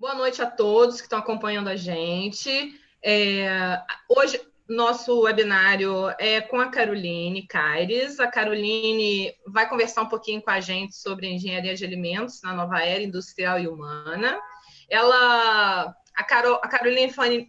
Boa noite a todos que estão acompanhando a gente. Hoje, nosso webinário é com a Caroline Caires. A Caroline vai conversar um pouquinho com a gente sobre engenharia de alimentos na nova era industrial e humana. A Caroline foi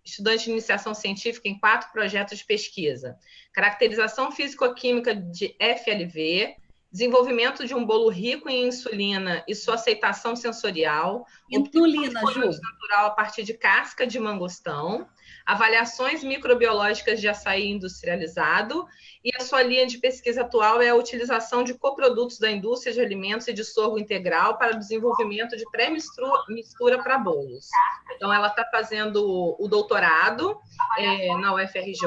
estudante de iniciação científica em 4 projetos de pesquisa: caracterização físico-química de FLV, desenvolvimento de um bolo rico em insulina e sua aceitação sensorial, inulina, Ju, natural a partir de casca de mangostão, avaliações microbiológicas de açaí industrializado, e a sua linha de pesquisa atual é a utilização de coprodutos da indústria de alimentos e de sorgo integral para o desenvolvimento de pré-mistura para bolos. Então, ela está fazendo o doutorado na UFRJ,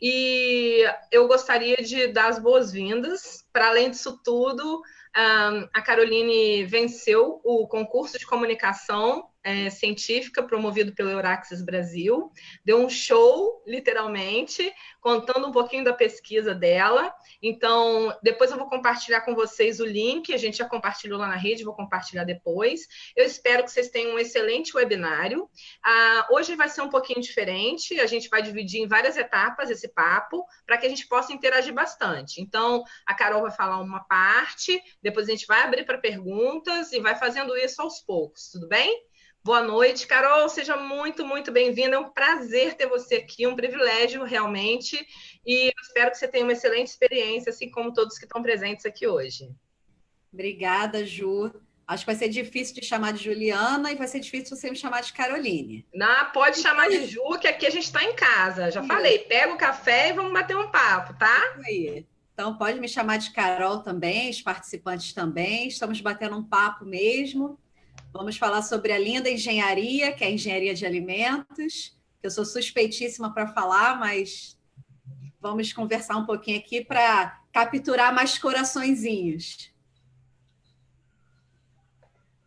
e eu gostaria de dar as boas-vindas. Para além disso tudo, a Caroline venceu o concurso de comunicação científica promovido pelo Euraxis Brasil, deu um show, literalmente, contando um pouquinho da pesquisa dela. Então, depois eu vou compartilhar com vocês o link, a gente já compartilhou lá na rede, vou compartilhar depois. Eu espero que vocês tenham um excelente webinário. Hoje vai ser um pouquinho diferente, a gente vai dividir em várias etapas esse papo, para que a gente possa interagir bastante. Então, a Carol vai falar uma parte, depois a gente vai abrir para perguntas e vai fazendo isso aos poucos, tudo bem? Boa noite, Carol, seja muito, muito bem-vinda. É um prazer ter você aqui, um privilégio, realmente, e eu espero que você tenha uma excelente experiência, assim como todos que estão presentes aqui hoje. Obrigada, Ju. Acho que vai ser difícil de chamar de Juliana e vai ser difícil você me chamar de Caroline. Não, pode chamar de Ju, que aqui a gente está em casa. Já falei, pega o café e vamos bater um papo, tá? Isso aí. Então, pode me chamar de Carol também, os participantes também. Estamos batendo um papo mesmo. Vamos falar sobre a linda engenharia, que é a engenharia de alimentos, que eu sou suspeitíssima para falar, mas vamos conversar um pouquinho aqui para capturar mais coraçõezinhos.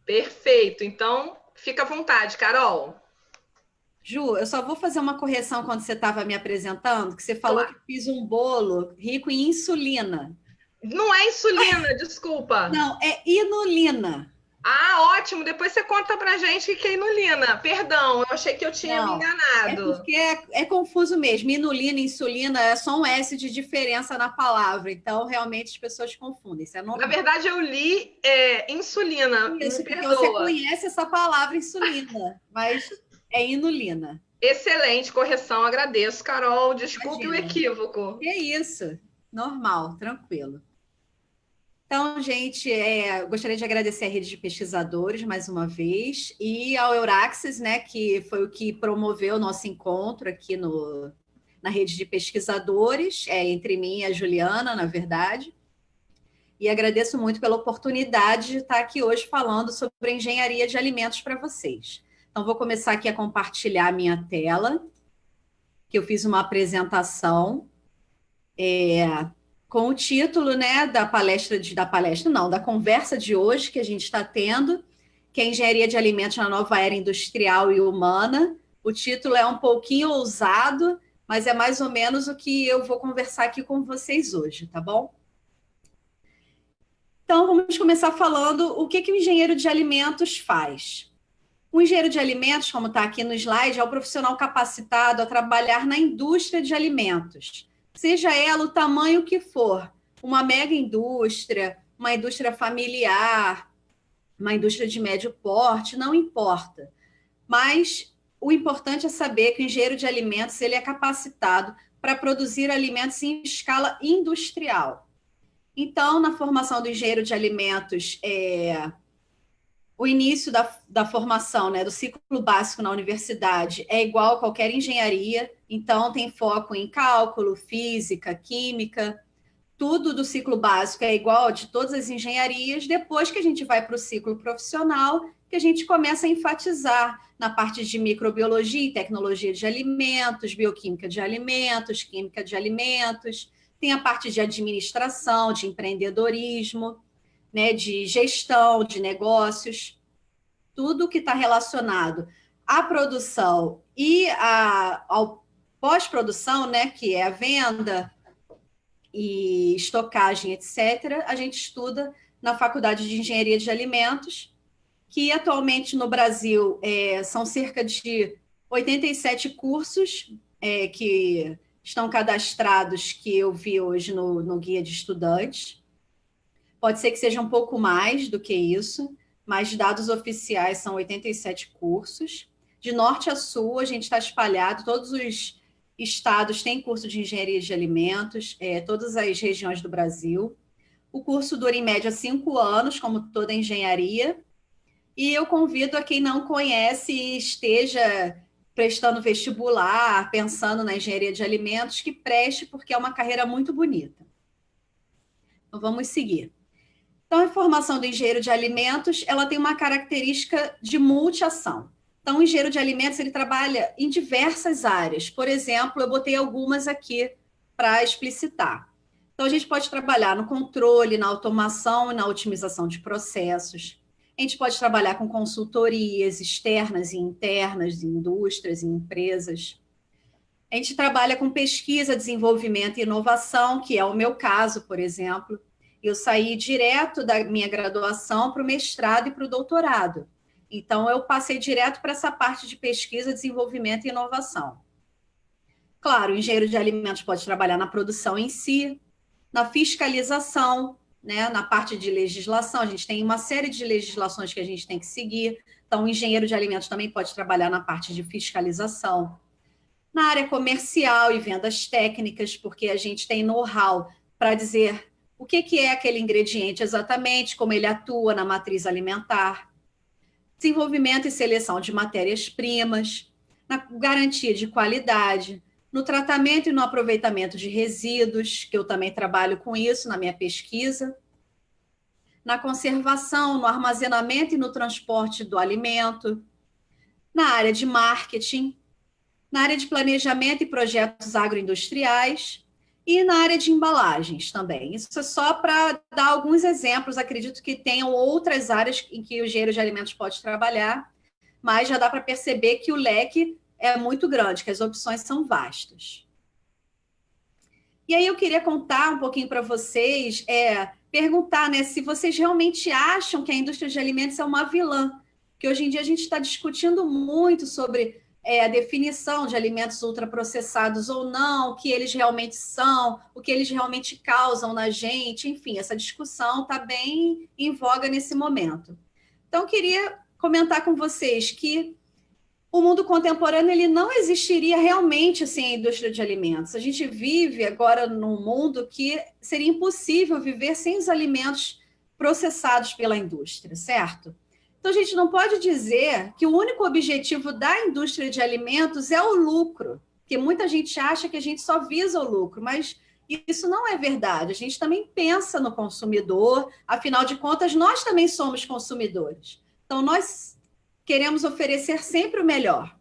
Perfeito. Então, fica à vontade, Carol. Ju, eu só vou fazer uma correção quando você estava me apresentando, que você falou que fiz um bolo rico em insulina. Não é insulina, desculpa. Não, é inulina. Ótimo. Depois você conta pra gente o que é inulina. Perdão, eu achei que eu tinha me enganado. É porque é confuso mesmo. Inulina e insulina é só um S de diferença na palavra. Então, realmente, as pessoas confundem. Isso é normal. Na verdade, eu li insulina. Isso, porque você conhece essa palavra insulina, mas é inulina. Excelente correção, agradeço, Carol. Desculpe o equívoco. É isso. Normal, tranquilo. Então, gente, gostaria de agradecer a rede de pesquisadores mais uma vez e ao Euraxis, né, que foi o que promoveu o nosso encontro aqui na rede de pesquisadores, entre mim e a Juliana, na verdade. E agradeço muito pela oportunidade de estar aqui hoje falando sobre engenharia de alimentos para vocês. Então, vou começar aqui a compartilhar a minha tela, que eu fiz uma apresentação com o título, né, da conversa de hoje que a gente está tendo, que é Engenharia de Alimentos na Nova Era Industrial e Humana. O título é um pouquinho ousado, mas é mais ou menos o que eu vou conversar aqui com vocês hoje, tá bom? Então, vamos começar falando o que o engenheiro de alimentos faz. O engenheiro de alimentos, como está aqui no slide, é o profissional capacitado a trabalhar na indústria de alimentos, seja ela o tamanho que for, uma mega indústria, uma indústria familiar, uma indústria de médio porte, não importa. Mas o importante é saber que o engenheiro de alimentos ele é capacitado para produzir alimentos em escala industrial. Então, na formação do engenheiro de alimentos, o início da formação, né, do ciclo básico na universidade é igual a qualquer engenharia, então tem foco em cálculo, física, química, tudo do ciclo básico é igual de todas as engenharias. Depois que a gente vai para o ciclo profissional, que a gente começa a enfatizar na parte de microbiologia e tecnologia de alimentos, bioquímica de alimentos, química de alimentos, tem a parte de administração, de empreendedorismo, né, de gestão de negócios, tudo que está relacionado à produção e ao pós-produção, né, que é a venda e estocagem, etc., a gente estuda na Faculdade de Engenharia de Alimentos que atualmente no Brasil são cerca de 87 cursos que estão cadastrados, que eu vi hoje no Guia de Estudantes. Pode ser que seja um pouco mais do que isso, mas dados oficiais são 87 cursos. De norte a sul, a gente está espalhado, todos os estados têm curso de engenharia de alimentos, todas as regiões do Brasil. O curso dura, em média, 5 anos, como toda engenharia, e eu convido a quem não conhece e esteja prestando vestibular, pensando na engenharia de alimentos, que preste, porque é uma carreira muito bonita. Então, vamos seguir. Então, a formação do engenheiro de alimentos, ela tem uma característica de multiação. Então, o engenheiro de alimentos, ele trabalha em diversas áreas. Por exemplo, eu botei algumas aqui para explicitar. Então, a gente pode trabalhar no controle, na automação e na otimização de processos. A gente pode trabalhar com consultorias externas e internas, em indústrias e empresas. A gente trabalha com pesquisa, desenvolvimento e inovação, que é o meu caso, por exemplo. Eu saí direto da minha graduação para o mestrado e para o doutorado. Então, eu passei direto para essa parte de pesquisa, desenvolvimento e inovação. Claro, o engenheiro de alimentos pode trabalhar na produção em si, na fiscalização, né, na parte de legislação. A gente tem uma série de legislações que a gente tem que seguir. Então, o engenheiro de alimentos também pode trabalhar na parte de fiscalização. Na área comercial e vendas técnicas, porque a gente tem know-how para dizer o que é aquele ingrediente exatamente, como ele atua na matriz alimentar. Desenvolvimento e seleção de matérias-primas, na garantia de qualidade, no tratamento e no aproveitamento de resíduos, que eu também trabalho com isso na minha pesquisa, na conservação, no armazenamento e no transporte do alimento, na área de marketing, na área de planejamento e projetos agroindustriais e na área de embalagens também. Isso é só para dar alguns exemplos. Acredito que tenham outras áreas em que o engenheiro de alimentos pode trabalhar, mas já dá para perceber que o leque é muito grande, que as opções são vastas. E aí eu queria contar um pouquinho para vocês, perguntar, né, se vocês realmente acham que a indústria de alimentos é uma vilã, que hoje em dia a gente está discutindo muito sobre a definição de alimentos ultraprocessados ou não, o que eles realmente são, o que eles realmente causam na gente, enfim, essa discussão está bem em voga nesse momento. Então, eu queria comentar com vocês que o mundo contemporâneo ele não existiria realmente sem a indústria de alimentos. A gente vive agora num mundo que seria impossível viver sem os alimentos processados pela indústria, certo? Então, a gente não pode dizer que o único objetivo da indústria de alimentos é o lucro, porque muita gente acha que a gente só visa o lucro, mas isso não é verdade. A gente também pensa no consumidor, afinal de contas, nós também somos consumidores. Então, nós queremos oferecer sempre o melhor.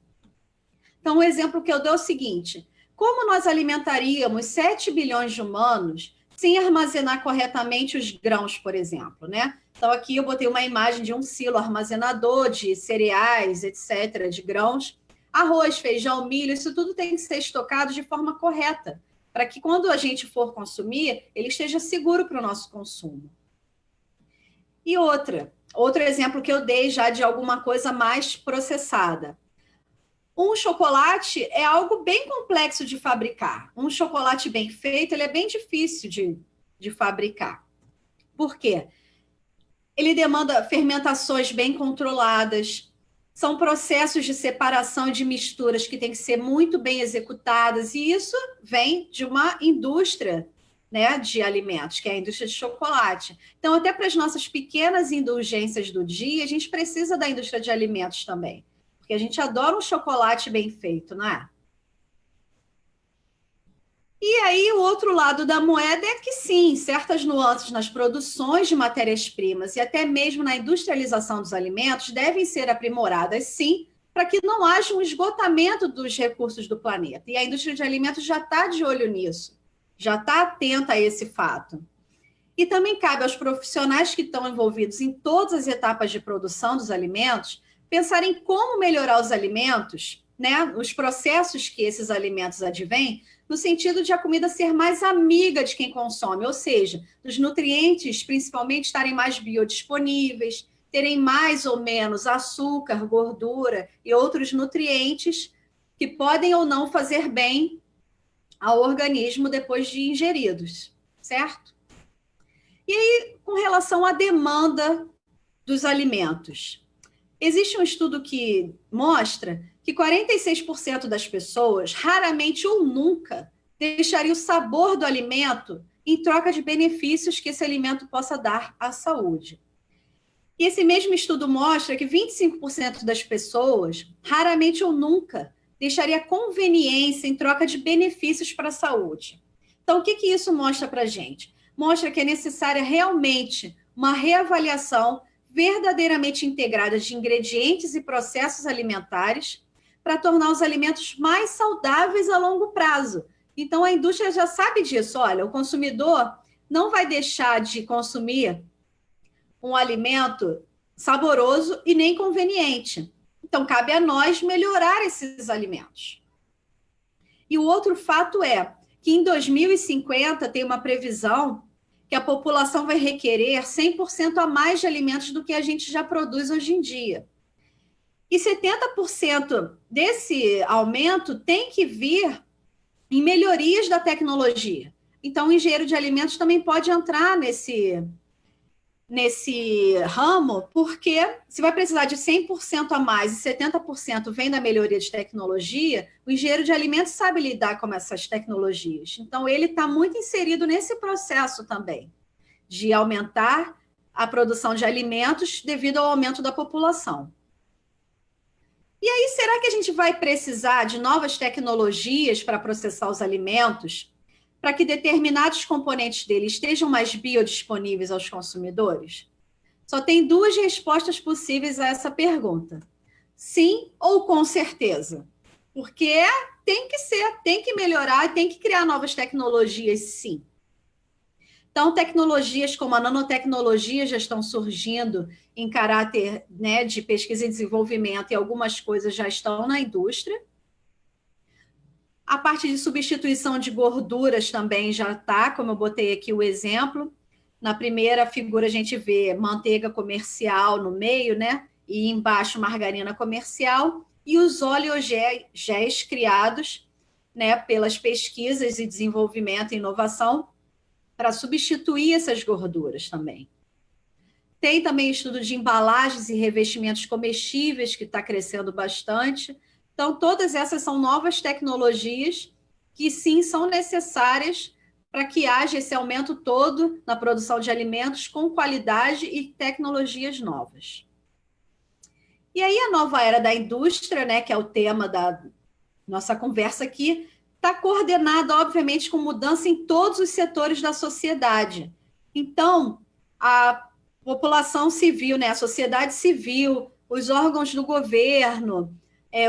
Então, o exemplo que eu dou é o seguinte: como nós alimentaríamos 7 bilhões de humanos sem armazenar corretamente os grãos, por exemplo, né? Então, aqui eu botei uma imagem de um silo armazenador de cereais, etc., de grãos, arroz, feijão, milho, isso tudo tem que ser estocado de forma correta, para que quando a gente for consumir, ele esteja seguro para o nosso consumo. E outro exemplo que eu dei já de alguma coisa mais processada. Um chocolate é algo bem complexo de fabricar. Um chocolate bem feito, ele é bem difícil de fabricar. Por quê? Ele demanda fermentações bem controladas, são processos de separação e de misturas que têm que ser muito bem executadas, e isso vem de uma indústria, né, de alimentos, que é a indústria de chocolate. Então, até para as nossas pequenas indulgências do dia, a gente precisa da indústria de alimentos também, porque a gente adora um chocolate bem feito, não é? E aí, o outro lado da moeda é que, sim, certas nuances nas produções de matérias-primas e até mesmo na industrialização dos alimentos devem ser aprimoradas, sim, para que não haja um esgotamento dos recursos do planeta. E a indústria de alimentos já está de olho nisso, já está atenta a esse fato. E também cabe aos profissionais que estão envolvidos em todas as etapas de produção dos alimentos pensarem como melhorar os alimentos, né, os processos que esses alimentos advêm, no sentido de a comida ser mais amiga de quem consome, ou seja, os nutrientes, principalmente, estarem mais biodisponíveis, terem mais ou menos açúcar, gordura e outros nutrientes que podem ou não fazer bem ao organismo depois de ingeridos, certo? E aí, com relação à demanda dos alimentos, existe um estudo que mostra que 46% das pessoas, raramente ou nunca, deixaria o sabor do alimento em troca de benefícios que esse alimento possa dar à saúde. E esse mesmo estudo mostra que 25% das pessoas, raramente ou nunca, deixaria conveniência em troca de benefícios para a saúde. Então, o que isso mostra para a gente? Mostra que é necessária realmente uma reavaliação verdadeiramente integrada de ingredientes e processos alimentares para tornar os alimentos mais saudáveis a longo prazo. Então, a indústria já sabe disso. Olha, o consumidor não vai deixar de consumir um alimento saboroso e nem conveniente. Então, cabe a nós melhorar esses alimentos. E o outro fato é que em 2050 tem uma previsão que a população vai requerer 100% a mais de alimentos do que a gente já produz hoje em dia. E 70% desse aumento tem que vir em melhorias da tecnologia. Então, o engenheiro de alimentos também pode entrar nesse ramo, porque se vai precisar de 100% a mais e 70% vem da melhoria de tecnologia, o engenheiro de alimentos sabe lidar com essas tecnologias. Então, ele está muito inserido nesse processo também, de aumentar a produção de alimentos devido ao aumento da população. E aí, será que a gente vai precisar de novas tecnologias para processar os alimentos, para que determinados componentes dele estejam mais biodisponíveis aos consumidores? Só tem duas respostas possíveis a essa pergunta. Sim ou com certeza. Porque tem que ser, tem que melhorar, tem que criar novas tecnologias, sim. Então, tecnologias como a nanotecnologia já estão surgindo em caráter, né, de pesquisa e desenvolvimento, e algumas coisas já estão na indústria. A parte de substituição de gorduras também já está, como eu botei aqui o exemplo. Na primeira figura a gente vê manteiga comercial no meio, né? E embaixo margarina comercial. E os oleogéis criados, né, pelas pesquisas e desenvolvimento e inovação para substituir essas gorduras também. Tem também estudo de embalagens e revestimentos comestíveis, que está crescendo bastante. Então, todas essas são novas tecnologias que, sim, são necessárias para que haja esse aumento todo na produção de alimentos com qualidade e tecnologias novas. E aí, a nova era da indústria, né, que é o tema da nossa conversa aqui, está coordenada, obviamente, com mudança em todos os setores da sociedade. Então, a população civil, né, a sociedade civil, os órgãos do governo,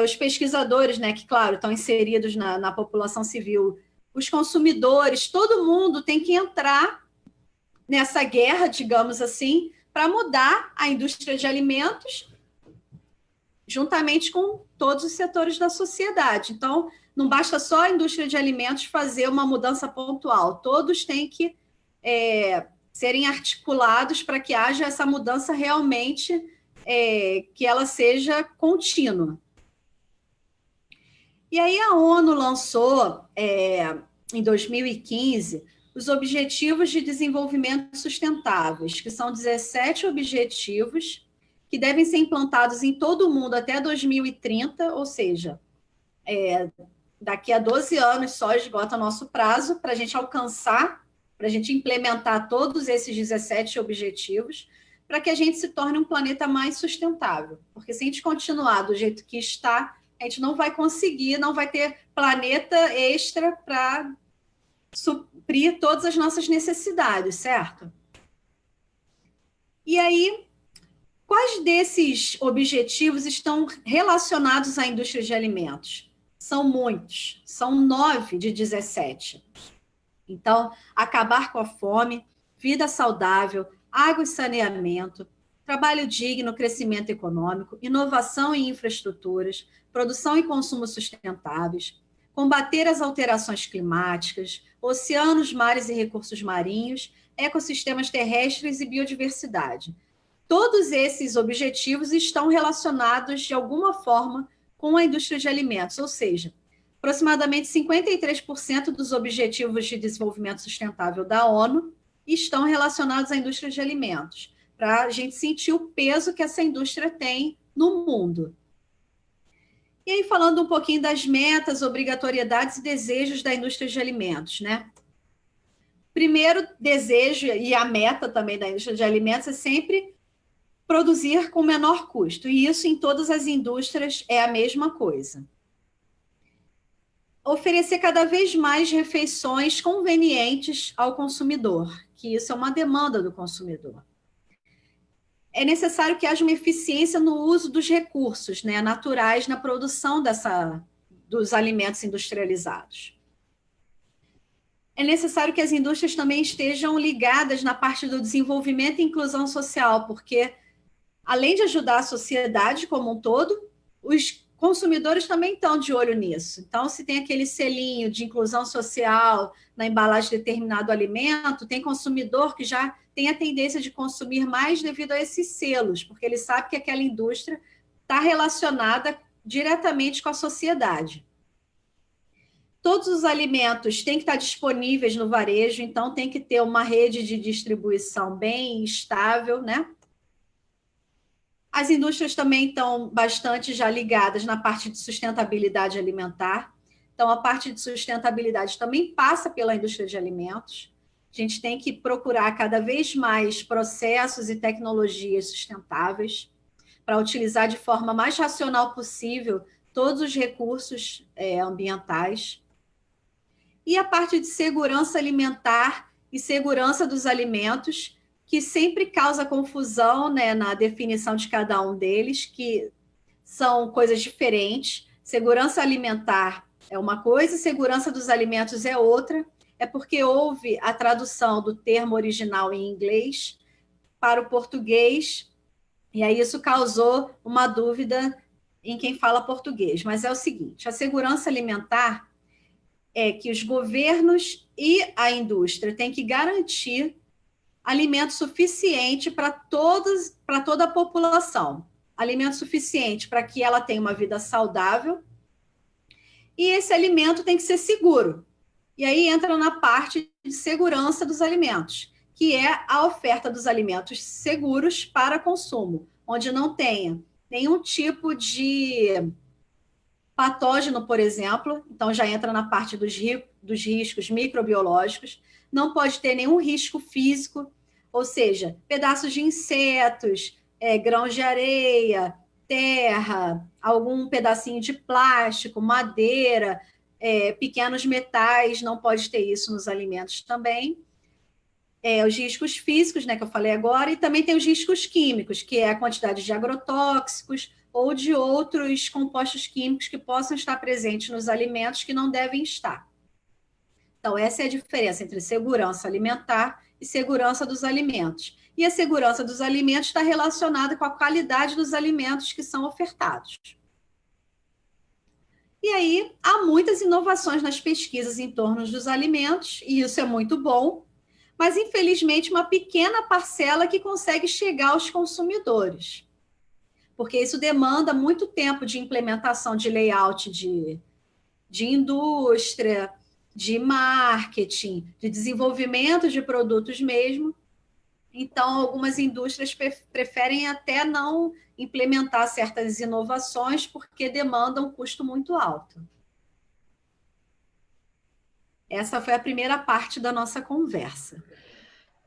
os pesquisadores, né, que, claro, estão inseridos na população civil, os consumidores, todo mundo tem que entrar nessa guerra, digamos assim, para mudar a indústria de alimentos juntamente com todos os setores da sociedade. Então, não basta só a indústria de alimentos fazer uma mudança pontual, todos têm que serem articulados para que haja essa mudança realmente, que ela seja contínua. E aí a ONU lançou, em 2015, os Objetivos de Desenvolvimento Sustentáveis, que são 17 objetivos que devem ser implantados em todo o mundo até 2030, ou seja, daqui a 12 anos só esgota nosso prazo para a gente alcançar, para a gente implementar todos esses 17 objetivos, para que a gente se torne um planeta mais sustentável. Porque se a gente continuar do jeito que está, a gente não vai conseguir, não vai ter planeta extra para suprir todas as nossas necessidades, certo? E aí, quais desses objetivos estão relacionados à indústria de alimentos? São muitos, são 9 de 17. Então, acabar com a fome, vida saudável, água e saneamento, trabalho digno, crescimento econômico, inovação em infraestruturas, produção e consumo sustentáveis, combater as alterações climáticas, oceanos, mares e recursos marinhos, ecossistemas terrestres e biodiversidade. Todos esses objetivos estão relacionados de alguma forma com a indústria de alimentos, ou seja, aproximadamente 53% dos Objetivos de Desenvolvimento Sustentável da ONU estão relacionados à indústria de alimentos, para a gente sentir o peso que essa indústria tem no mundo. E aí, falando um pouquinho das metas, obrigatoriedades e desejos da indústria de alimentos, né? Primeiro desejo, e a meta também da indústria de alimentos, é sempre produzir com menor custo, e isso em todas as indústrias é a mesma coisa. Oferecer cada vez mais refeições convenientes ao consumidor, que isso é uma demanda do consumidor. É necessário que haja uma eficiência no uso dos recursos, né, naturais na produção dos alimentos industrializados. É necessário que as indústrias também estejam ligadas na parte do desenvolvimento e inclusão social, porque, além de ajudar a sociedade como um todo, os consumidores também estão de olho nisso. Então, se tem aquele selinho de inclusão social na embalagem de determinado alimento, tem consumidor que já tem a tendência de consumir mais devido a esses selos, porque ele sabe que aquela indústria está relacionada diretamente com a sociedade. Todos os alimentos têm que estar disponíveis no varejo, então tem que ter uma rede de distribuição bem estável, né? As indústrias também estão bastante já ligadas na parte de sustentabilidade alimentar. Então, a parte de sustentabilidade também passa pela indústria de alimentos. A gente tem que procurar cada vez mais processos e tecnologias sustentáveis para utilizar de forma mais racional possível todos os recursos ambientais. E a parte de segurança alimentar e segurança dos alimentos, que sempre causa confusão, né, na definição de cada um deles, que são coisas diferentes. Segurança alimentar é uma coisa, segurança dos alimentos é outra. É porque houve a tradução do termo original em inglês para o português, e aí isso causou uma dúvida em quem fala português. Mas é o seguinte, a segurança alimentar é que os governos e a indústria têm que garantir alimento suficiente para toda a população. Alimento suficiente para que ela tenha uma vida saudável, e esse alimento tem que ser seguro. E aí entra na parte de segurança dos alimentos, que é a oferta dos alimentos seguros para consumo, onde não tenha nenhum tipo de patógeno, por exemplo, então já entra na parte dos riscos microbiológicos, não pode ter nenhum risco físico, ou seja, pedaços de insetos, grãos de areia, terra, algum pedacinho de plástico, madeira, pequenos metais, não pode ter isso nos alimentos também. Os riscos físicos, né, que eu falei agora, e também tem os riscos químicos, que é a quantidade de agrotóxicos ou de outros compostos químicos que possam estar presentes nos alimentos que não devem estar. Então, essa é a diferença entre segurança alimentar e segurança dos alimentos. E a segurança dos alimentos está relacionada com a qualidade dos alimentos que são ofertados. E aí, há muitas inovações nas pesquisas em torno dos alimentos, e isso é muito bom, mas, infelizmente, uma pequena parcela que consegue chegar aos consumidores. Porque isso demanda muito tempo de implementação de layout de indústria, de marketing, de desenvolvimento de produtos mesmo. Então, algumas indústrias preferem até não implementar certas inovações porque demandam um custo muito alto. Essa foi a primeira parte da nossa conversa.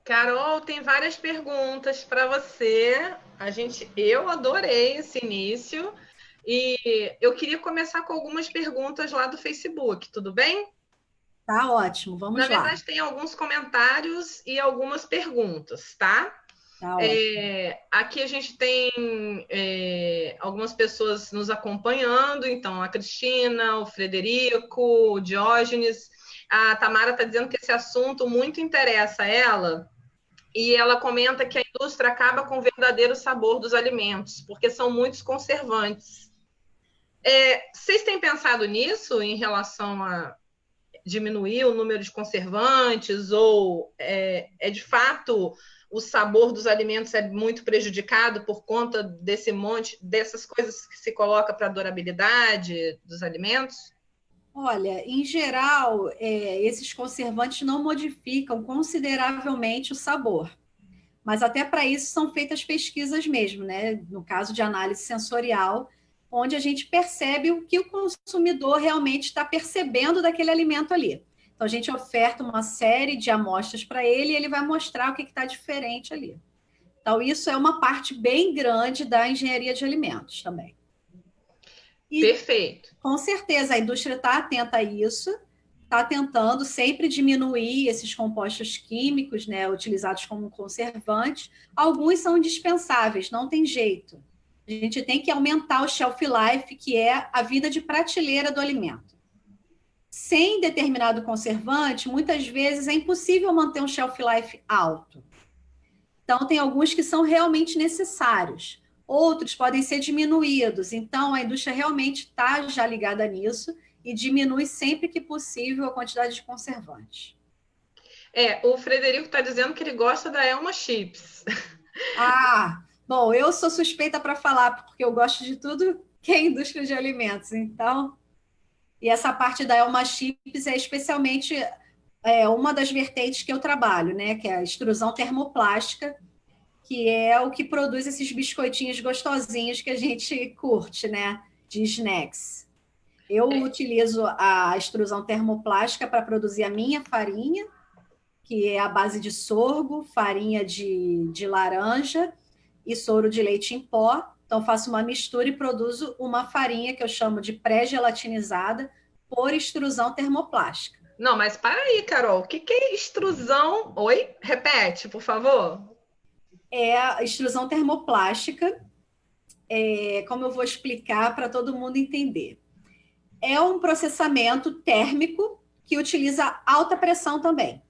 Carol, tem várias perguntas para você. Eu adorei esse início e eu queria começar com algumas perguntas lá do Facebook, tudo bem? Tá ótimo, vamos lá. Na verdade, tem alguns comentários e algumas perguntas, tá? Tá ótimo. Aqui a gente tem algumas pessoas nos acompanhando, então a Cristina, o Frederico, o Diógenes. A Tamara está dizendo que esse assunto muito interessa ela, e ela comenta que a indústria acaba com o verdadeiro sabor dos alimentos, porque são muitos conservantes. Vocês têm pensado nisso em relação a diminuir o número de conservantes, ou de fato o sabor dos alimentos é muito prejudicado por conta dessas coisas que se coloca para a durabilidade dos alimentos? Olha, em geral, esses conservantes não modificam consideravelmente o sabor. Mas até para isso são feitas pesquisas mesmo, né? No caso de análise sensorial, onde a gente percebe o que o consumidor realmente está percebendo daquele alimento ali. Então, a gente oferta uma série de amostras para ele e ele vai mostrar o que está diferente ali. Então, isso é uma parte bem grande da engenharia de alimentos também. E, perfeito. Com certeza, a indústria está atenta a isso, está tentando sempre diminuir esses compostos químicos, né, utilizados como conservantes. Alguns são indispensáveis, não tem jeito. A gente tem que aumentar o shelf life, que é a vida de prateleira do alimento. Sem determinado conservante, muitas vezes é impossível manter um shelf life alto. Então, tem alguns que são realmente necessários. Outros podem ser diminuídos. Então, a indústria realmente está já ligada nisso e diminui sempre que possível a quantidade de conservantes. O Frederico está dizendo que ele gosta da Elma Chips. Bom, eu sou suspeita para falar, porque eu gosto de tudo que é indústria de alimentos. Então, e essa parte da Elma Chips é especialmente uma das vertentes que eu trabalho, né? Que é a extrusão termoplástica, que é o que produz esses biscoitinhos gostosinhos que a gente curte, né? De snacks. Eu utilizo a extrusão termoplástica para produzir a minha farinha, que é a base de sorgo, farinha de laranja e soro de leite em pó. Então, faço uma mistura e produzo uma farinha que eu chamo de pré-gelatinizada por extrusão termoplástica. Não, mas para aí, Carol. O que é extrusão? Oi? Repete, por favor. É a extrusão termoplástica. Como eu vou explicar para todo mundo entender? É um processamento térmico que utiliza alta pressão também.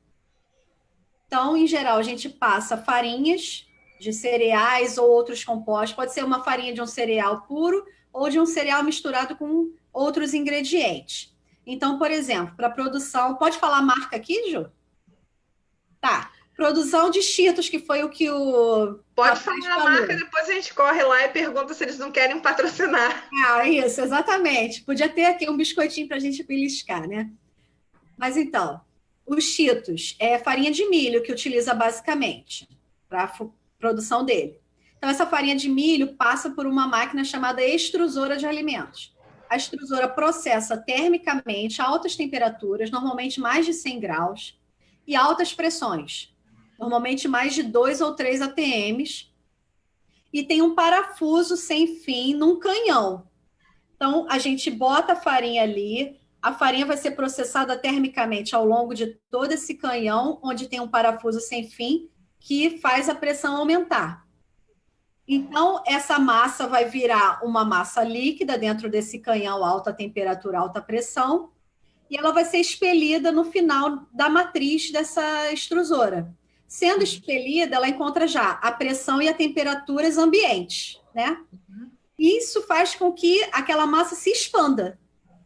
Então, em geral, a gente passa farinhas de cereais ou outros compostos. Pode ser uma farinha de um cereal puro ou de um cereal misturado com outros ingredientes. Então, por exemplo, para produção... Pode falar a marca aqui, Ju? Tá. Produção de Cheetos, que foi o que o... Pode falar a marca, depois a gente corre lá e pergunta se eles não querem patrocinar. Isso, exatamente. Podia ter aqui um biscoitinho para a gente beliscar, né? Mas então, os Cheetos é farinha de milho que utiliza basicamente para a produção dele. Então, essa farinha de milho passa por uma máquina chamada extrusora de alimentos. A extrusora processa termicamente a altas temperaturas, normalmente mais de 100 graus, e altas pressões, normalmente mais de 2 ou 3 atms, e tem um parafuso sem fim num canhão. Então, a gente bota a farinha ali, a farinha vai ser processada termicamente ao longo de todo esse canhão, onde tem um parafuso sem fim, que faz a pressão aumentar. Então, essa massa vai virar uma massa líquida dentro desse canhão alta temperatura, alta pressão, e ela vai ser expelida no final da matriz dessa extrusora. Sendo expelida, ela encontra já a pressão e a temperaturas ambientes, né? Isso faz com que aquela massa se expanda.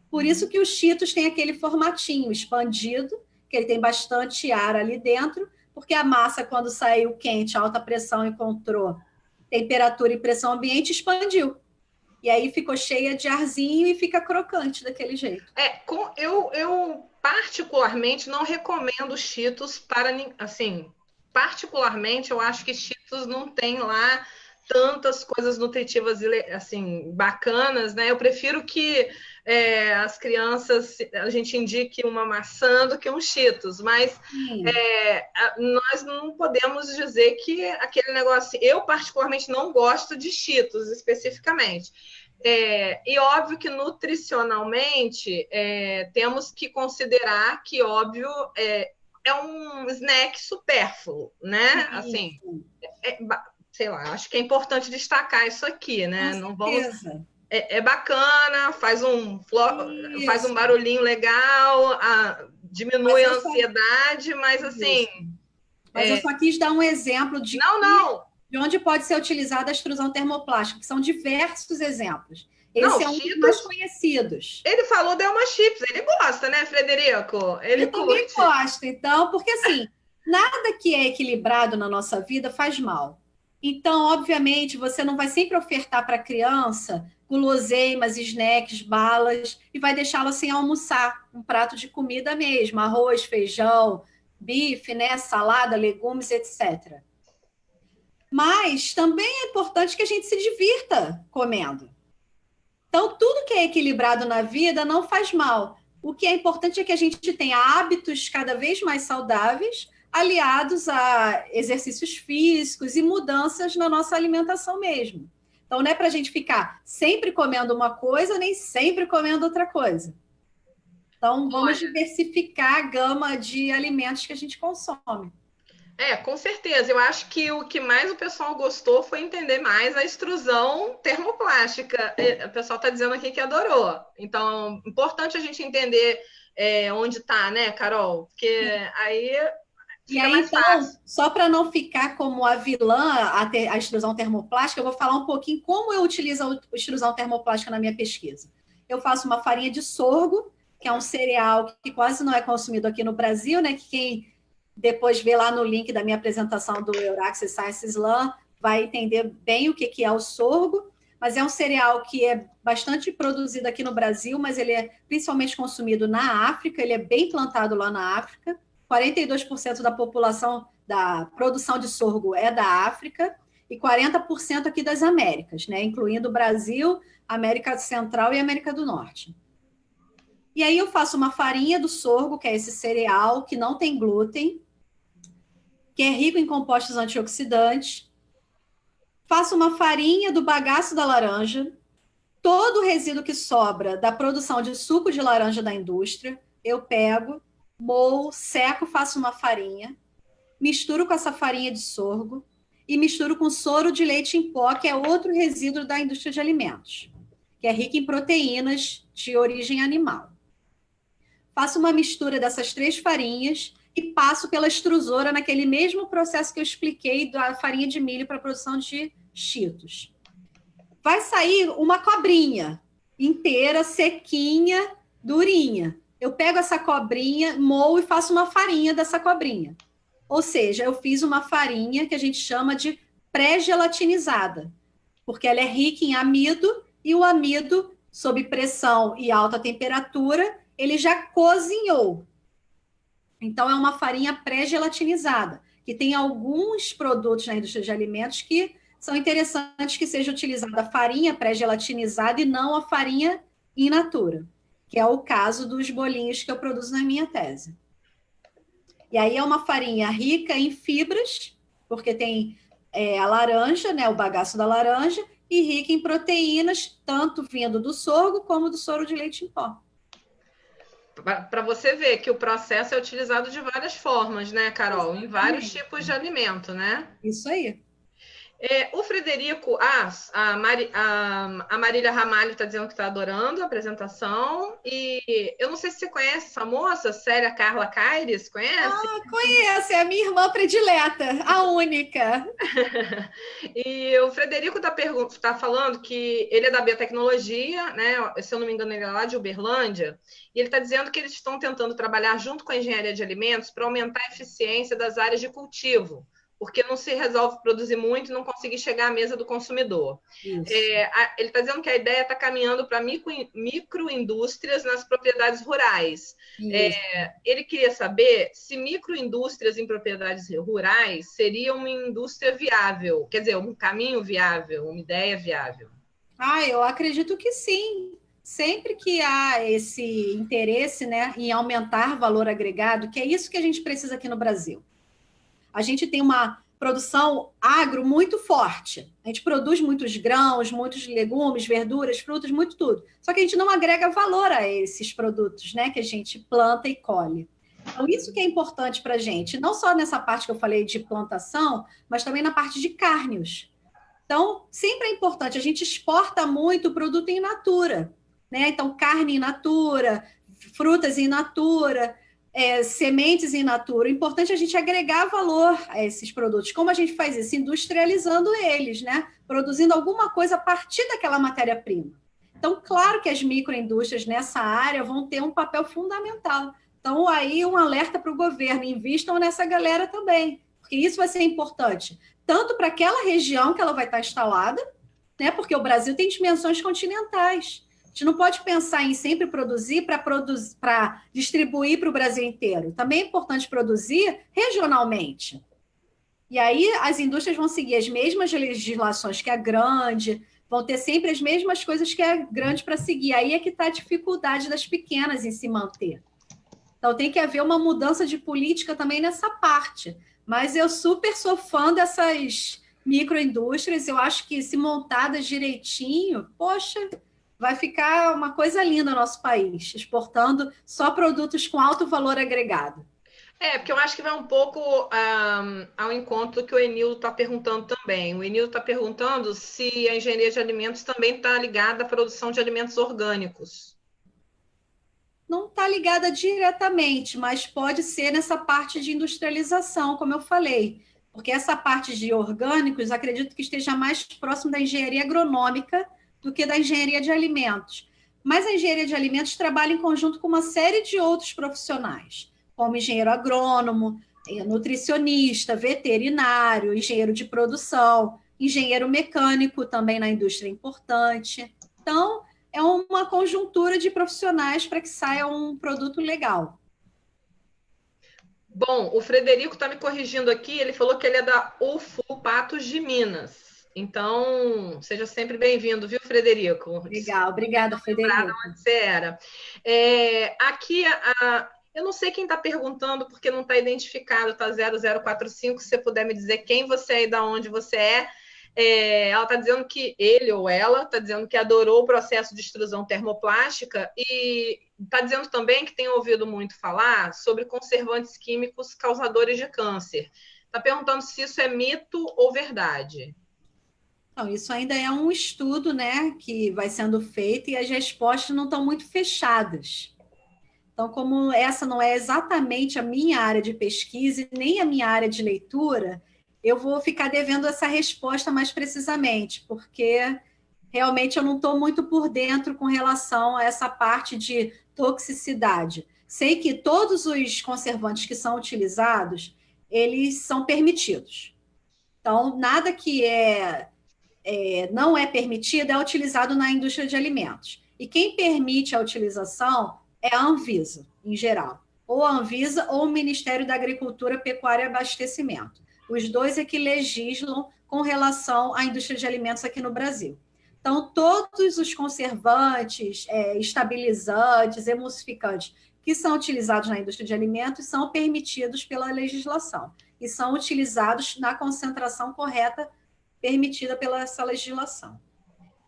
Por isso que os Cheetos têm aquele formatinho expandido, que ele tem bastante ar ali dentro, porque a massa, quando saiu quente, a alta pressão encontrou temperatura e pressão ambiente, expandiu. E aí ficou cheia de arzinho e fica crocante daquele jeito. Eu particularmente não recomendo Cheetos para... Assim, particularmente, eu acho que Cheetos não tem lá tantas coisas nutritivas assim, bacanas, né? Eu prefiro que as crianças, a gente indique uma maçã do que um Cheetos, mas nós não podemos dizer que aquele negócio... Eu, particularmente, não gosto de Cheetos, especificamente. E óbvio que nutricionalmente temos que considerar que, óbvio, é um snack supérfluo, né? Assim, sei lá, acho que é importante destacar isso aqui, né? Não vamos... É bacana, faz um barulhinho legal, diminui a ansiedade, mas assim... Mas eu só quis dar um exemplo de onde pode ser utilizada a extrusão termoplástica, que são diversos exemplos. Esse é um dos mais conhecidos. Ele falou da Elma Chips, ele gosta, né, Frederico? Ele também gosta, então, porque assim, Nada que é equilibrado na nossa vida faz mal. Então, obviamente, você não vai sempre ofertar para a criança guloseimas, snacks, balas, e vai deixá-la sem almoçar, um prato de comida mesmo, arroz, feijão, bife, né, salada, legumes, etc. Mas também é importante que a gente se divirta comendo. Então, tudo que é equilibrado na vida não faz mal. O que é importante é que a gente tenha hábitos cada vez mais saudáveis, aliados a exercícios físicos e mudanças na nossa alimentação mesmo. Então, não é para a gente ficar sempre comendo uma coisa, nem sempre comendo outra coisa. Então, vamos diversificar a gama de alimentos que a gente consome. Com certeza. Eu acho que o que mais o pessoal gostou foi entender mais a extrusão termoplástica. O pessoal está dizendo aqui que adorou. Então, importante a gente entender onde está, né, Carol? Porque aí fica mais fácil. Só para não ficar como a vilã, a extrusão termoplástica, eu vou falar um pouquinho como eu utilizo a extrusão termoplástica na minha pesquisa. Eu faço uma farinha de sorgo, que é um cereal que quase não é consumido aqui no Brasil, né? Que quem depois vê lá no link da minha apresentação do Euraxis Science Slam vai entender bem o que é o sorgo, mas é um cereal que é bastante produzido aqui no Brasil, mas ele é principalmente consumido na África, ele é bem plantado lá na África. 42% da população da produção de sorgo é da África e 40% aqui das Américas, né? Incluindo o Brasil, América Central e América do Norte. E aí eu faço uma farinha do sorgo, que é esse cereal que não tem glúten, que é rico em compostos antioxidantes. Faço uma farinha do bagaço da laranja, todo o resíduo que sobra da produção de suco de laranja da indústria, eu pego, moo, seco, faço uma farinha, misturo com essa farinha de sorgo e misturo com soro de leite em pó, que é outro resíduo da indústria de alimentos, que é rico em proteínas de origem animal. Faço uma mistura dessas 3 farinhas e passo pela extrusora naquele mesmo processo que eu expliquei da farinha de milho para a produção de Cheetos. Vai sair uma cobrinha inteira, sequinha, durinha. Eu pego essa cobrinha, moo e faço uma farinha dessa cobrinha. Ou seja, eu fiz uma farinha que a gente chama de pré-gelatinizada, porque ela é rica em amido e o amido, sob pressão e alta temperatura, ele já cozinhou. Então, é uma farinha pré-gelatinizada, que tem alguns produtos na indústria de alimentos que são interessantes que seja utilizada a farinha pré-gelatinizada e não a farinha in natura, que é o caso dos bolinhos que eu produzo na minha tese. E aí é uma farinha rica em fibras, porque tem a laranja, né, o bagaço da laranja, e rica em proteínas, tanto vindo do sorgo como do soro de leite em pó. Para você ver que o processo é utilizado de várias formas, né, Carol? Em vários tipos de alimento, né? Isso aí. O Frederico, a Marília Ramalho está dizendo que está adorando a apresentação. E eu não sei se você conhece essa moça, Célia Carla Caires, conhece? Conheço, é a minha irmã predileta, a única. E o Frederico está falando que ele é da biotecnologia, né? Se eu não me engano, ele é lá de Uberlândia, e ele está dizendo que eles estão tentando trabalhar junto com a engenharia de alimentos para aumentar a eficiência das áreas de cultivo, porque não se resolve produzir muito e não conseguir chegar à mesa do consumidor. Ele está dizendo que a ideia está caminhando para microindústrias nas propriedades rurais. Ele queria saber se microindústrias em propriedades rurais seria uma indústria viável, quer dizer, um caminho viável, uma ideia viável. Eu acredito que sim. Sempre que há esse interesse, né, em aumentar valor agregado, que é isso que a gente precisa aqui no Brasil. A gente tem uma produção agro muito forte. A gente produz muitos grãos, muitos legumes, verduras, frutas, muito tudo. Só que a gente não agrega valor a esses produtos, né, que a gente planta e colhe. Então, isso que é importante para a gente, não só nessa parte que eu falei de plantação, mas também na parte de cárneos. Então, sempre é importante. A gente exporta muito produto in natura, né? Então, carne in natura, frutas in natura, sementes in natura. O importante é a gente agregar valor a esses produtos. Como a gente faz isso? Industrializando eles, né? Produzindo alguma coisa a partir daquela matéria-prima. Então, claro que as microindústrias nessa área vão ter um papel fundamental, Então, aí um alerta para o governo, invistam nessa galera também, porque isso vai ser importante, tanto para aquela região que ela vai estar instalada, né? Porque o Brasil tem dimensões continentais. A gente não pode pensar em sempre produzir para distribuir para o Brasil inteiro. Também é importante produzir regionalmente. E aí as indústrias vão seguir as mesmas legislações que a grande, vão ter sempre as mesmas coisas que a grande para seguir. Aí é que está a dificuldade das pequenas em se manter. Então tem que haver uma mudança de política também nessa parte. Mas eu super sou fã dessas microindústrias, eu acho que se montadas direitinho, poxa, vai ficar uma coisa linda no nosso país, exportando só produtos com alto valor agregado. Porque eu acho que vai um pouco ao encontro que o Enildo está perguntando também. O Enildo está perguntando se a engenharia de alimentos também está ligada à produção de alimentos orgânicos. Não está ligada diretamente, mas pode ser nessa parte de industrialização, como eu falei, porque essa parte de orgânicos, acredito que esteja mais próximo da engenharia agronômica do que da engenharia de alimentos. Mas a engenharia de alimentos trabalha em conjunto com uma série de outros profissionais, como engenheiro agrônomo, nutricionista, veterinário, engenheiro de produção, engenheiro mecânico também na indústria é importante. Então, é uma conjuntura de profissionais para que saia um produto legal. Bom, o Frederico está me corrigindo aqui, ele falou que ele é da UFU Patos de Minas. Então, seja sempre bem-vindo, viu, Frederico? Legal, obrigada, Frederico. Onde você era. Aqui, eu não sei quem está perguntando, porque não está identificado, está 0045, se você puder me dizer quem você é e de onde você é. Ela está dizendo que ele ou ela está dizendo que adorou o processo de extrusão termoplástica e está dizendo também que tem ouvido muito falar sobre conservantes químicos causadores de câncer. Está perguntando se isso é mito ou verdade. Então, isso ainda é um estudo, né, que vai sendo feito e as respostas não estão muito fechadas. Então, como essa não é exatamente a minha área de pesquisa e nem a minha área de leitura, eu vou ficar devendo essa resposta mais precisamente, porque realmente eu não estou muito por dentro com relação a essa parte de toxicidade. Sei que todos os conservantes que são utilizados, eles são permitidos. Então, nada que não é permitido é utilizado na indústria de alimentos. E quem permite a utilização é a Anvisa, em geral. Ou a Anvisa ou o Ministério da Agricultura, Pecuária e Abastecimento. Os dois é que legislam com relação à indústria de alimentos aqui no Brasil. Então, todos os conservantes, estabilizantes, emulsificantes que são utilizados na indústria de alimentos são permitidos pela legislação e são utilizados na concentração correta permitida pela essa legislação.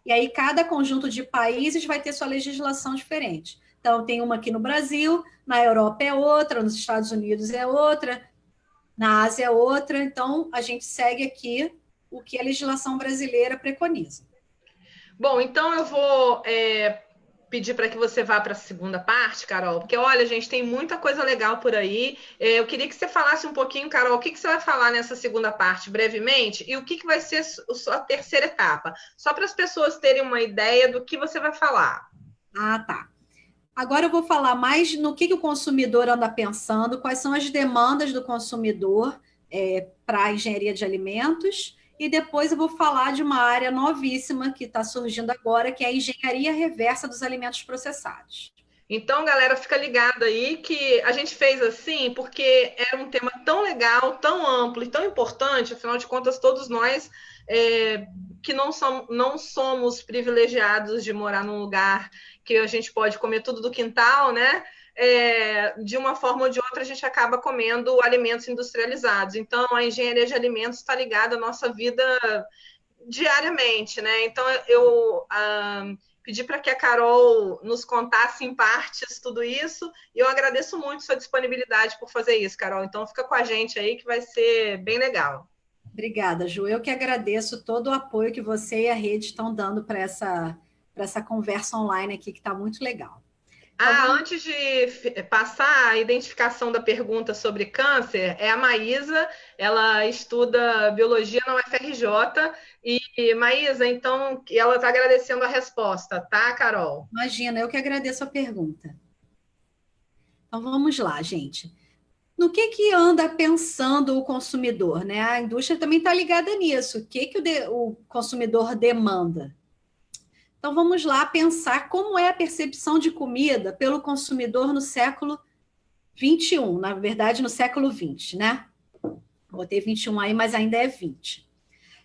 E aí, cada conjunto de países vai ter sua legislação diferente. Então, tem uma aqui no Brasil, na Europa é outra, nos Estados Unidos é outra, na Ásia é outra. Então, a gente segue aqui o que a legislação brasileira preconiza. Bom, então eu vou pedir para que você vá para a segunda parte, Carol, porque, olha, gente, tem muita coisa legal por aí. Eu queria que você falasse um pouquinho, Carol, o que você vai falar nessa segunda parte, brevemente, e o que vai ser a sua terceira etapa, só para as pessoas terem uma ideia do que você vai falar. Ah, tá. Agora eu vou falar mais no que o consumidor anda pensando, quais são as demandas do consumidor para a engenharia de alimentos, e depois eu vou falar de uma área novíssima que está surgindo agora, que é a engenharia reversa dos alimentos processados. Então, galera, fica ligado aí que a gente fez assim porque era um tema tão legal, tão amplo e tão importante, afinal de contas, todos nós que não somos privilegiados de morar num lugar que a gente pode comer tudo do quintal, né? De uma forma ou de outra, a gente acaba comendo alimentos industrializados. Então, a engenharia de alimentos está ligada à nossa vida diariamente, né? Então, eu pedi para que a Carol nos contasse em partes tudo isso, e eu agradeço muito sua disponibilidade por fazer isso, Carol. Então, fica com a gente aí, que vai ser bem legal. Obrigada, Ju. Eu que agradeço todo o apoio que você e a rede estão dando para essa conversa online aqui, que está muito legal. Antes de passar a identificação da pergunta sobre câncer, é a Maísa, ela estuda biologia na UFRJ, e Maísa, então, ela está agradecendo a resposta, tá, Carol? Imagina, eu que agradeço a pergunta. Então, vamos lá, gente. No que anda pensando o consumidor, né? A indústria também está ligada nisso. O que o consumidor demanda? Então, vamos lá pensar como é a percepção de comida pelo consumidor no século XXI, na verdade, no século XX, né? Botei 21 aí, mas ainda é 20.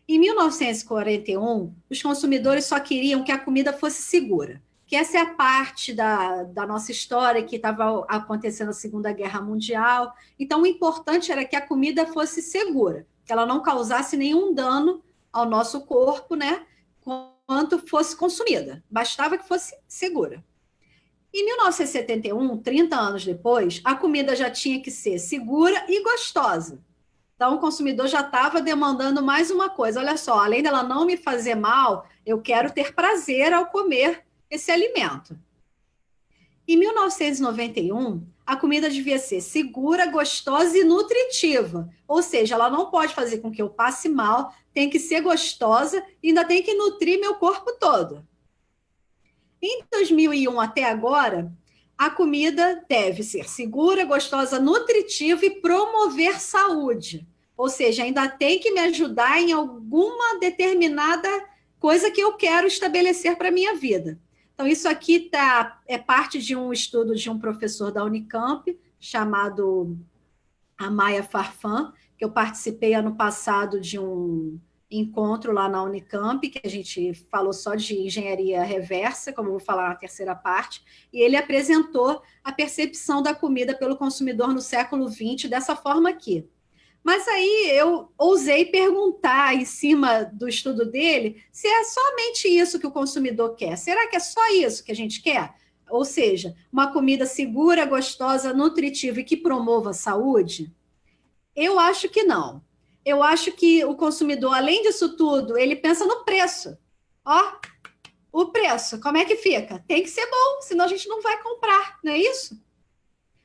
Em 1941, os consumidores só queriam que a comida fosse segura, que essa é a parte da nossa história que estava acontecendo a Segunda Guerra Mundial. Então, o importante era que a comida fosse segura, que ela não causasse nenhum dano ao nosso corpo, né? Quanto fosse consumida. Bastava que fosse segura. Em 1971, 30 anos depois, a comida já tinha que ser segura e gostosa. Então, o consumidor já estava demandando mais uma coisa. Olha só, além dela não me fazer mal, eu quero ter prazer ao comer esse alimento. Em 1991, a comida devia ser segura, gostosa e nutritiva. Ou seja, ela não pode fazer com que eu passe mal, tem que ser gostosa e ainda tem que nutrir meu corpo todo. Em 2001 até agora, a comida deve ser segura, gostosa, nutritiva e promover saúde. Ou seja, ainda tem que me ajudar em alguma determinada coisa que eu quero estabelecer para a minha vida. Então, isso aqui é parte de um estudo de um professor da Unicamp, chamado Amaya Farfan, que eu participei ano passado de um encontro lá na Unicamp, que a gente falou só de engenharia reversa, como eu vou falar na terceira parte, e ele apresentou a percepção da comida pelo consumidor no século XX dessa forma aqui. Mas aí eu ousei perguntar em cima do estudo dele se é somente isso que o consumidor quer. Será que é só isso que a gente quer? Ou seja, uma comida segura, gostosa, nutritiva e que promova a saúde? Eu acho que não. Eu acho que o consumidor, além disso tudo, ele pensa no preço. Ó, o preço, como é que fica? Tem que ser bom, senão a gente não vai comprar, não é isso?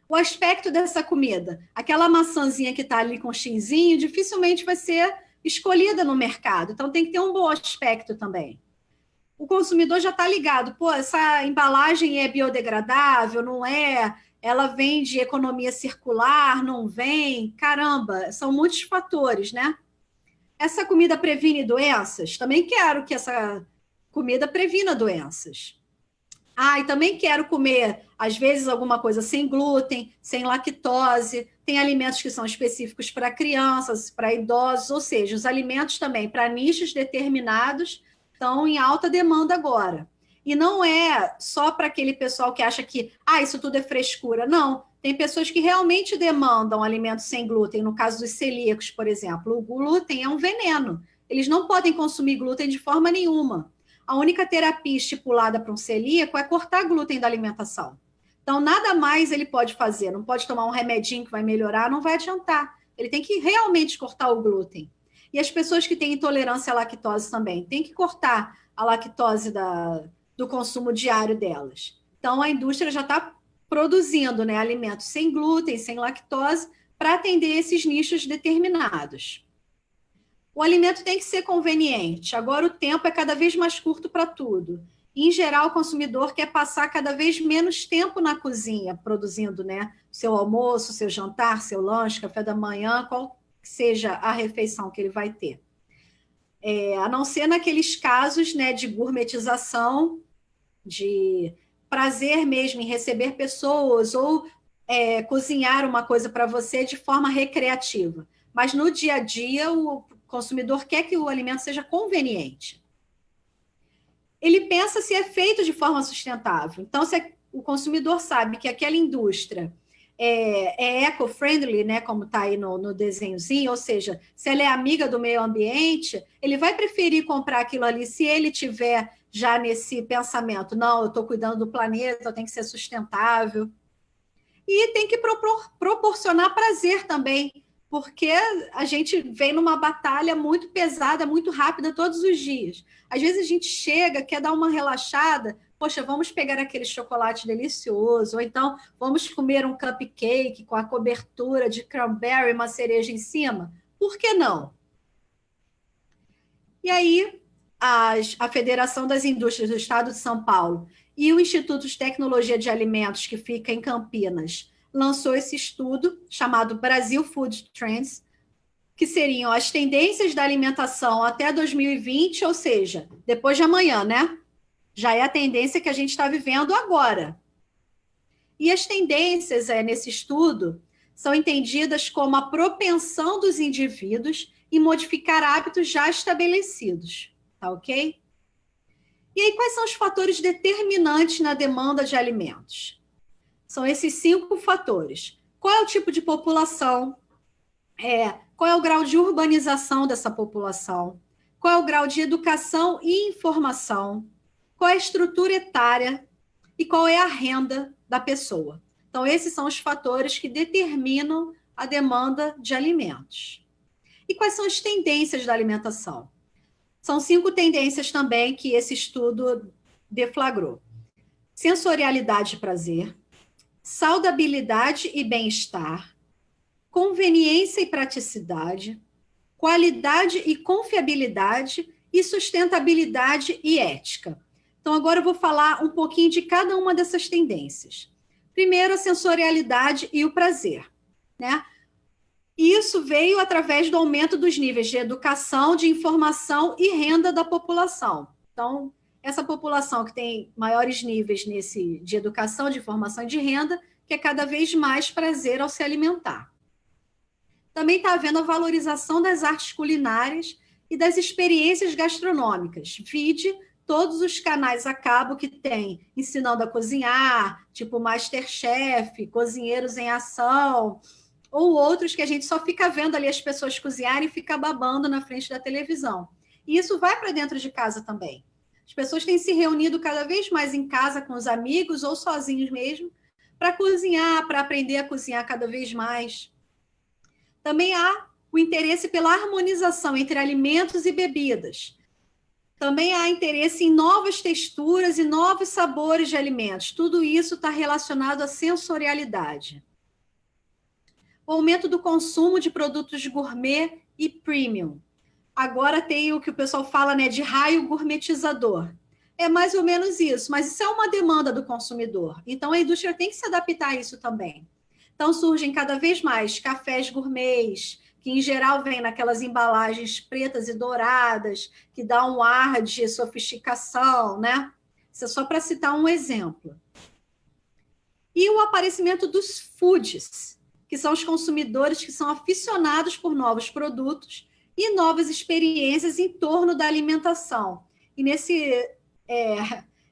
O aspecto dessa comida, aquela maçãzinha que está ali com xizinho, dificilmente vai ser escolhida no mercado. Então, tem que ter um bom aspecto também. O consumidor já está ligado. Pô, essa embalagem é biodegradável, não é? Ela vem de economia circular, não vem? Caramba, são muitos fatores, né? Essa comida previne doenças? Também quero que essa comida previna doenças. Ah, e também quero comer, às vezes, alguma coisa sem glúten, sem lactose. Tem alimentos que são específicos para crianças, para idosos, ou seja, os alimentos também para nichos determinados estão em alta demanda agora. E não é só para aquele pessoal que acha que isso tudo é frescura. Não, tem pessoas que realmente demandam alimentos sem glúten. No caso dos celíacos, por exemplo, o glúten é um veneno. Eles não podem consumir glúten de forma nenhuma. A única terapia estipulada para um celíaco é cortar glúten da alimentação. Então, nada mais ele pode fazer. Não pode tomar um remedinho que vai melhorar, não vai adiantar. Ele tem que realmente cortar o glúten. E as pessoas que têm intolerância à lactose também, tem que cortar a lactose do consumo diário delas. Então, a indústria já está produzindo, né, alimentos sem glúten, sem lactose, para atender esses nichos determinados. O alimento tem que ser conveniente. Agora, o tempo é cada vez mais curto para tudo. Em geral, o consumidor quer passar cada vez menos tempo na cozinha, produzindo, né, seu almoço, seu jantar, seu lanche, café da manhã, qual seja a refeição que ele vai ter. A não ser naqueles casos, né, de gourmetização, de prazer mesmo em receber pessoas ou cozinhar uma coisa para você de forma recreativa. Mas no dia a dia, o consumidor quer que o alimento seja conveniente. Ele pensa se é feito de forma sustentável. Então, se o consumidor sabe que aquela indústria é eco-friendly, né, como está aí no desenhozinho, ou seja, se ela é amiga do meio ambiente, ele vai preferir comprar aquilo ali se ele tiver já nesse pensamento, não, eu estou cuidando do planeta, eu tenho que ser sustentável. E tem que proporcionar prazer também, porque a gente vem numa batalha muito pesada, muito rápida todos os dias. Às vezes a gente chega, quer dar uma relaxada, poxa, vamos pegar aquele chocolate delicioso, ou então vamos comer um cupcake com a cobertura de cranberry, uma cereja em cima. Por que não? E aí, a Federação das Indústrias do Estado de São Paulo e o Instituto de Tecnologia de Alimentos, que fica em Campinas, lançou esse estudo chamado Brasil Food Trends, que seriam as tendências da alimentação até 2020, ou seja, depois de amanhã, né? Já é a tendência que a gente está vivendo agora. E as tendências nesse estudo são entendidas como a propensão dos indivíduos em modificar hábitos já estabelecidos, tá ok? E aí, quais são os fatores determinantes na demanda de alimentos? São esses 5 fatores. Qual é o tipo de população? Qual é o grau de urbanização dessa população? Qual é o grau de educação e informação? Qual é a estrutura etária? E qual é a renda da pessoa? Então, esses são os fatores que determinam a demanda de alimentos. E quais são as tendências da alimentação? São 5 tendências também que esse estudo deflagrou: sensorialidade e prazer, saudabilidade e bem-estar, conveniência e praticidade, qualidade e confiabilidade e sustentabilidade e ética. Então, agora eu vou falar um pouquinho de cada uma dessas tendências. Primeiro, a sensorialidade e o prazer, né? Isso veio através do aumento dos níveis de educação, de informação e renda da população. Então, essa população que tem maiores níveis de educação, de informação e de renda, quer cada vez mais prazer ao se alimentar. Também está havendo a valorização das artes culinárias e das experiências gastronômicas. Vide todos os canais a cabo que tem ensinando a cozinhar, tipo MasterChef, Cozinheiros em Ação, ou outros que a gente só fica vendo ali as pessoas cozinharem e fica babando na frente da televisão. E isso vai para dentro de casa também. As pessoas têm se reunido cada vez mais em casa com os amigos ou sozinhos mesmo, para cozinhar, para aprender a cozinhar cada vez mais. Também há o interesse pela harmonização entre alimentos e bebidas. Também há interesse em novas texturas e novos sabores de alimentos. Tudo isso está relacionado à sensorialidade. O aumento do consumo de produtos gourmet e premium. Agora tem o que o pessoal fala, né, de raio gourmetizador. É mais ou menos isso, mas isso é uma demanda do consumidor. Então, a indústria tem que se adaptar a isso também. Então, surgem cada vez mais cafés gourmets, que em geral vêm naquelas embalagens pretas e douradas, que dá um ar de sofisticação, né? Isso é só para citar um exemplo. E o aparecimento dos foodies, que são os consumidores que são aficionados por novos produtos e novas experiências em torno da alimentação. E nesse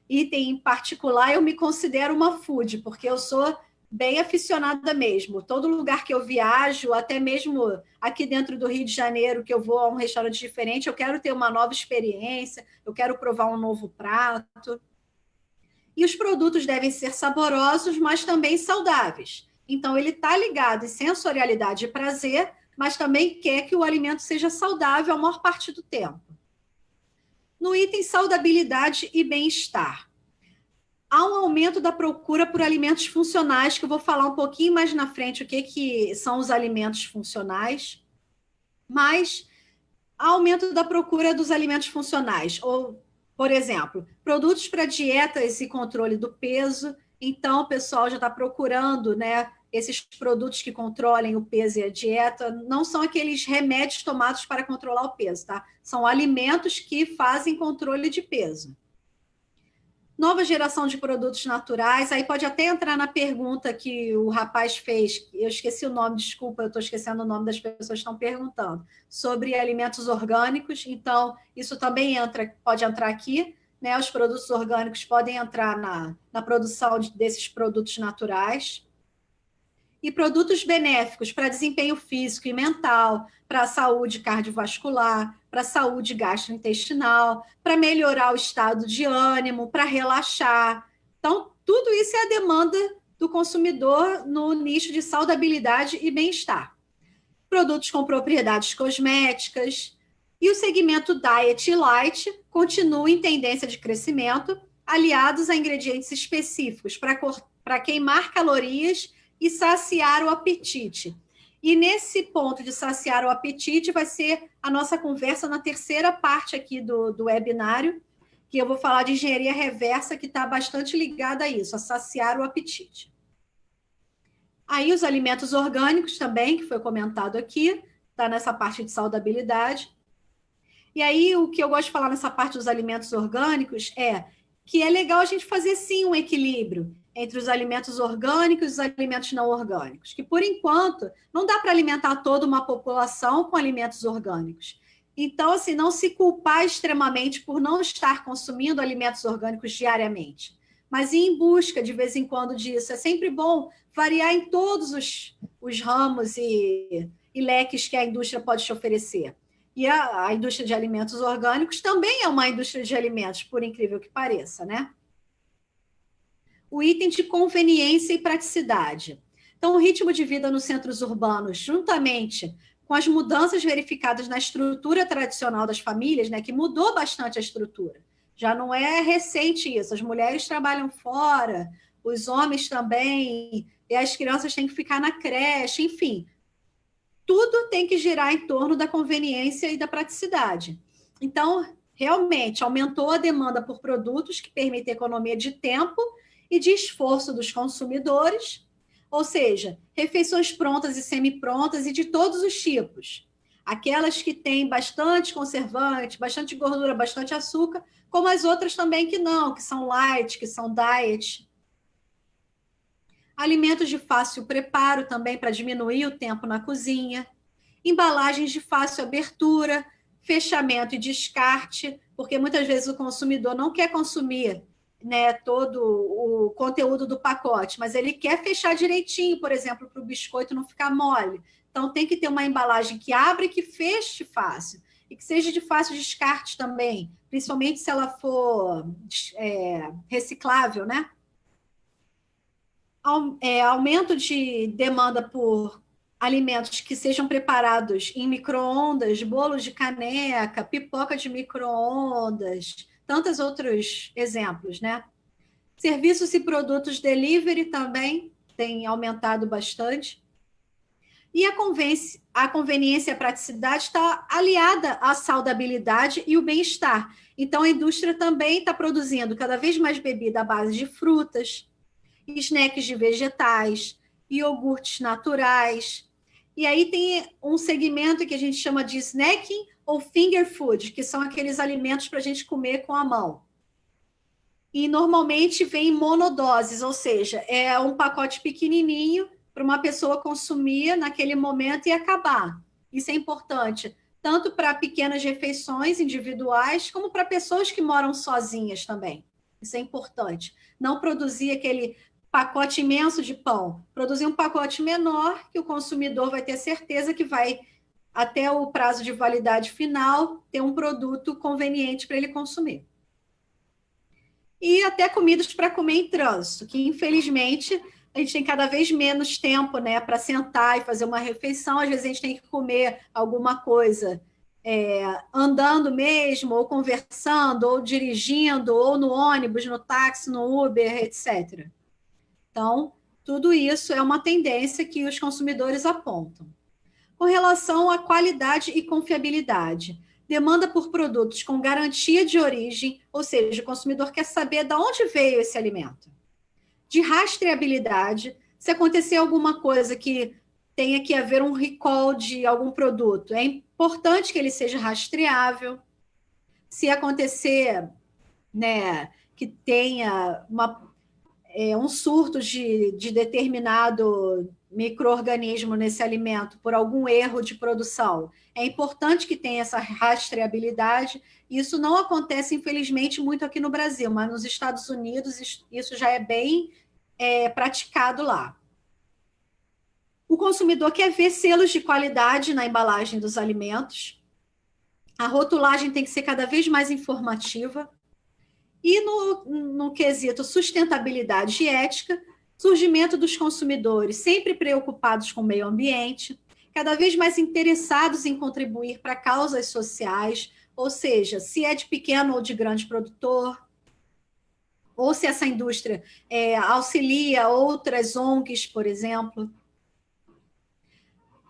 item em particular, eu me considero uma foodie, porque eu sou bem aficionada mesmo. Todo lugar que eu viajo, até mesmo aqui dentro do Rio de Janeiro, que eu vou a um restaurante diferente, eu quero ter uma nova experiência, eu quero provar um novo prato. E os produtos devem ser saborosos, mas também saudáveis. Então, ele está ligado em sensorialidade e prazer, mas também quer que o alimento seja saudável a maior parte do tempo. No item saudabilidade e bem-estar, há um aumento da procura por alimentos funcionais, que eu vou falar um pouquinho mais na frente o que são os alimentos funcionais, mas há aumento da procura dos alimentos funcionais, ou, por exemplo, produtos para dietas e controle do peso. Então, o pessoal já está procurando, né, esses produtos que controlem o peso e a dieta. Não são aqueles remédios tomados para controlar o peso, tá? São alimentos que fazem controle de peso. Nova geração de produtos naturais, aí pode até entrar na pergunta que o rapaz fez, eu esqueci o nome, desculpa, eu estou esquecendo o nome das pessoas que estão perguntando, sobre alimentos orgânicos. Então, isso também pode entrar aqui, né? Os produtos orgânicos podem entrar na produção desses produtos naturais. E produtos benéficos para desempenho físico e mental, para a saúde cardiovascular, para a saúde gastrointestinal, para melhorar o estado de ânimo, para relaxar. Então, tudo isso é a demanda do consumidor no nicho de saudabilidade e bem-estar. Produtos com propriedades cosméticas. E o segmento Diet e Light continua em tendência de crescimento, aliados a ingredientes específicos para queimar calorias e saciar o apetite. E nesse ponto de saciar o apetite vai ser a nossa conversa na terceira parte aqui do webinário, que eu vou falar de engenharia reversa, que está bastante ligada a isso, a saciar o apetite. Aí os alimentos orgânicos também, que foi comentado aqui, está nessa parte de saudabilidade. E aí o que eu gosto de falar nessa parte dos alimentos orgânicos é que é legal a gente fazer sim um equilíbrio entre os alimentos orgânicos e os alimentos não orgânicos, que por enquanto não dá para alimentar toda uma população com alimentos orgânicos. Então, assim, não se culpar extremamente por não estar consumindo alimentos orgânicos diariamente, mas ir em busca de vez em quando disso. É sempre bom variar em todos os ramos e leques que a indústria pode te oferecer. E a indústria de alimentos orgânicos também é uma indústria de alimentos, por incrível que pareça, né? O item de conveniência e praticidade. Então, o ritmo de vida nos centros urbanos, juntamente com as mudanças verificadas na estrutura tradicional das famílias, né, que mudou bastante a estrutura. Já não é recente isso, as mulheres trabalham fora, os homens também, e as crianças têm que ficar na creche, enfim. Tudo tem que girar em torno da conveniência e da praticidade. Então, realmente, aumentou a demanda por produtos que permitem economia de tempo e de esforço dos consumidores, ou seja, refeições prontas e semi-prontas e de todos os tipos. Aquelas que têm bastante conservante, bastante gordura, bastante açúcar, como as outras também que não, que são light, que são diet. Alimentos de fácil preparo também para diminuir o tempo na cozinha. Embalagens de fácil abertura, fechamento e descarte, porque muitas vezes o consumidor não quer consumir, né, todo o conteúdo do pacote, mas ele quer fechar direitinho, por exemplo, para o biscoito não ficar mole. Então, tem que ter uma embalagem que abra e que feche fácil, e que seja de fácil descarte também, principalmente se ela for reciclável, né? Aumento de demanda por alimentos que sejam preparados em micro-ondas, bolo de caneca, pipoca de micro-ondas, tantos outros exemplos, né? Serviços e produtos delivery também têm aumentado bastante. E a conveniência e a praticidade está aliada à saudabilidade e o bem-estar. Então, a indústria também está produzindo cada vez mais bebida à base de frutas, snacks de vegetais, iogurtes naturais. E aí tem um segmento que a gente chama de snacking ou finger food, que são aqueles alimentos para a gente comer com a mão. E normalmente vem em monodoses, ou seja, é um pacote pequenininho para uma pessoa consumir naquele momento e acabar. Isso é importante, tanto para pequenas refeições individuais, como para pessoas que moram sozinhas também. Isso é importante. Não produzir aquele pacote imenso de pão, produzir um pacote menor que o consumidor vai ter certeza que vai, até o prazo de validade final, ter um produto conveniente para ele consumir. E até comidas para comer em trânsito, que infelizmente a gente tem cada vez menos tempo, né, para sentar e fazer uma refeição. Às vezes a gente tem que comer alguma coisa andando mesmo, ou conversando, ou dirigindo, ou no ônibus, no táxi, no Uber, etc. Então, tudo isso é uma tendência que os consumidores apontam. Com relação à qualidade e confiabilidade, demanda por produtos com garantia de origem, ou seja, o consumidor quer saber de onde veio esse alimento. De rastreabilidade, se acontecer alguma coisa que tenha que haver um recall de algum produto, é importante que ele seja rastreável. Se acontecer, né, que tenha um surto de determinado micro-organismo nesse alimento por algum erro de produção, é importante que tenha essa rastreabilidade. Isso não acontece, infelizmente, muito aqui no Brasil, mas nos Estados Unidos isso já é bem praticado lá. O consumidor quer ver selos de qualidade na embalagem dos alimentos. A rotulagem tem que ser cada vez mais informativa. E no quesito sustentabilidade e ética, surgimento dos consumidores sempre preocupados com o meio ambiente, cada vez mais interessados em contribuir para causas sociais, ou seja, se é de pequeno ou de grande produtor, ou se essa indústria auxilia outras ONGs, por exemplo.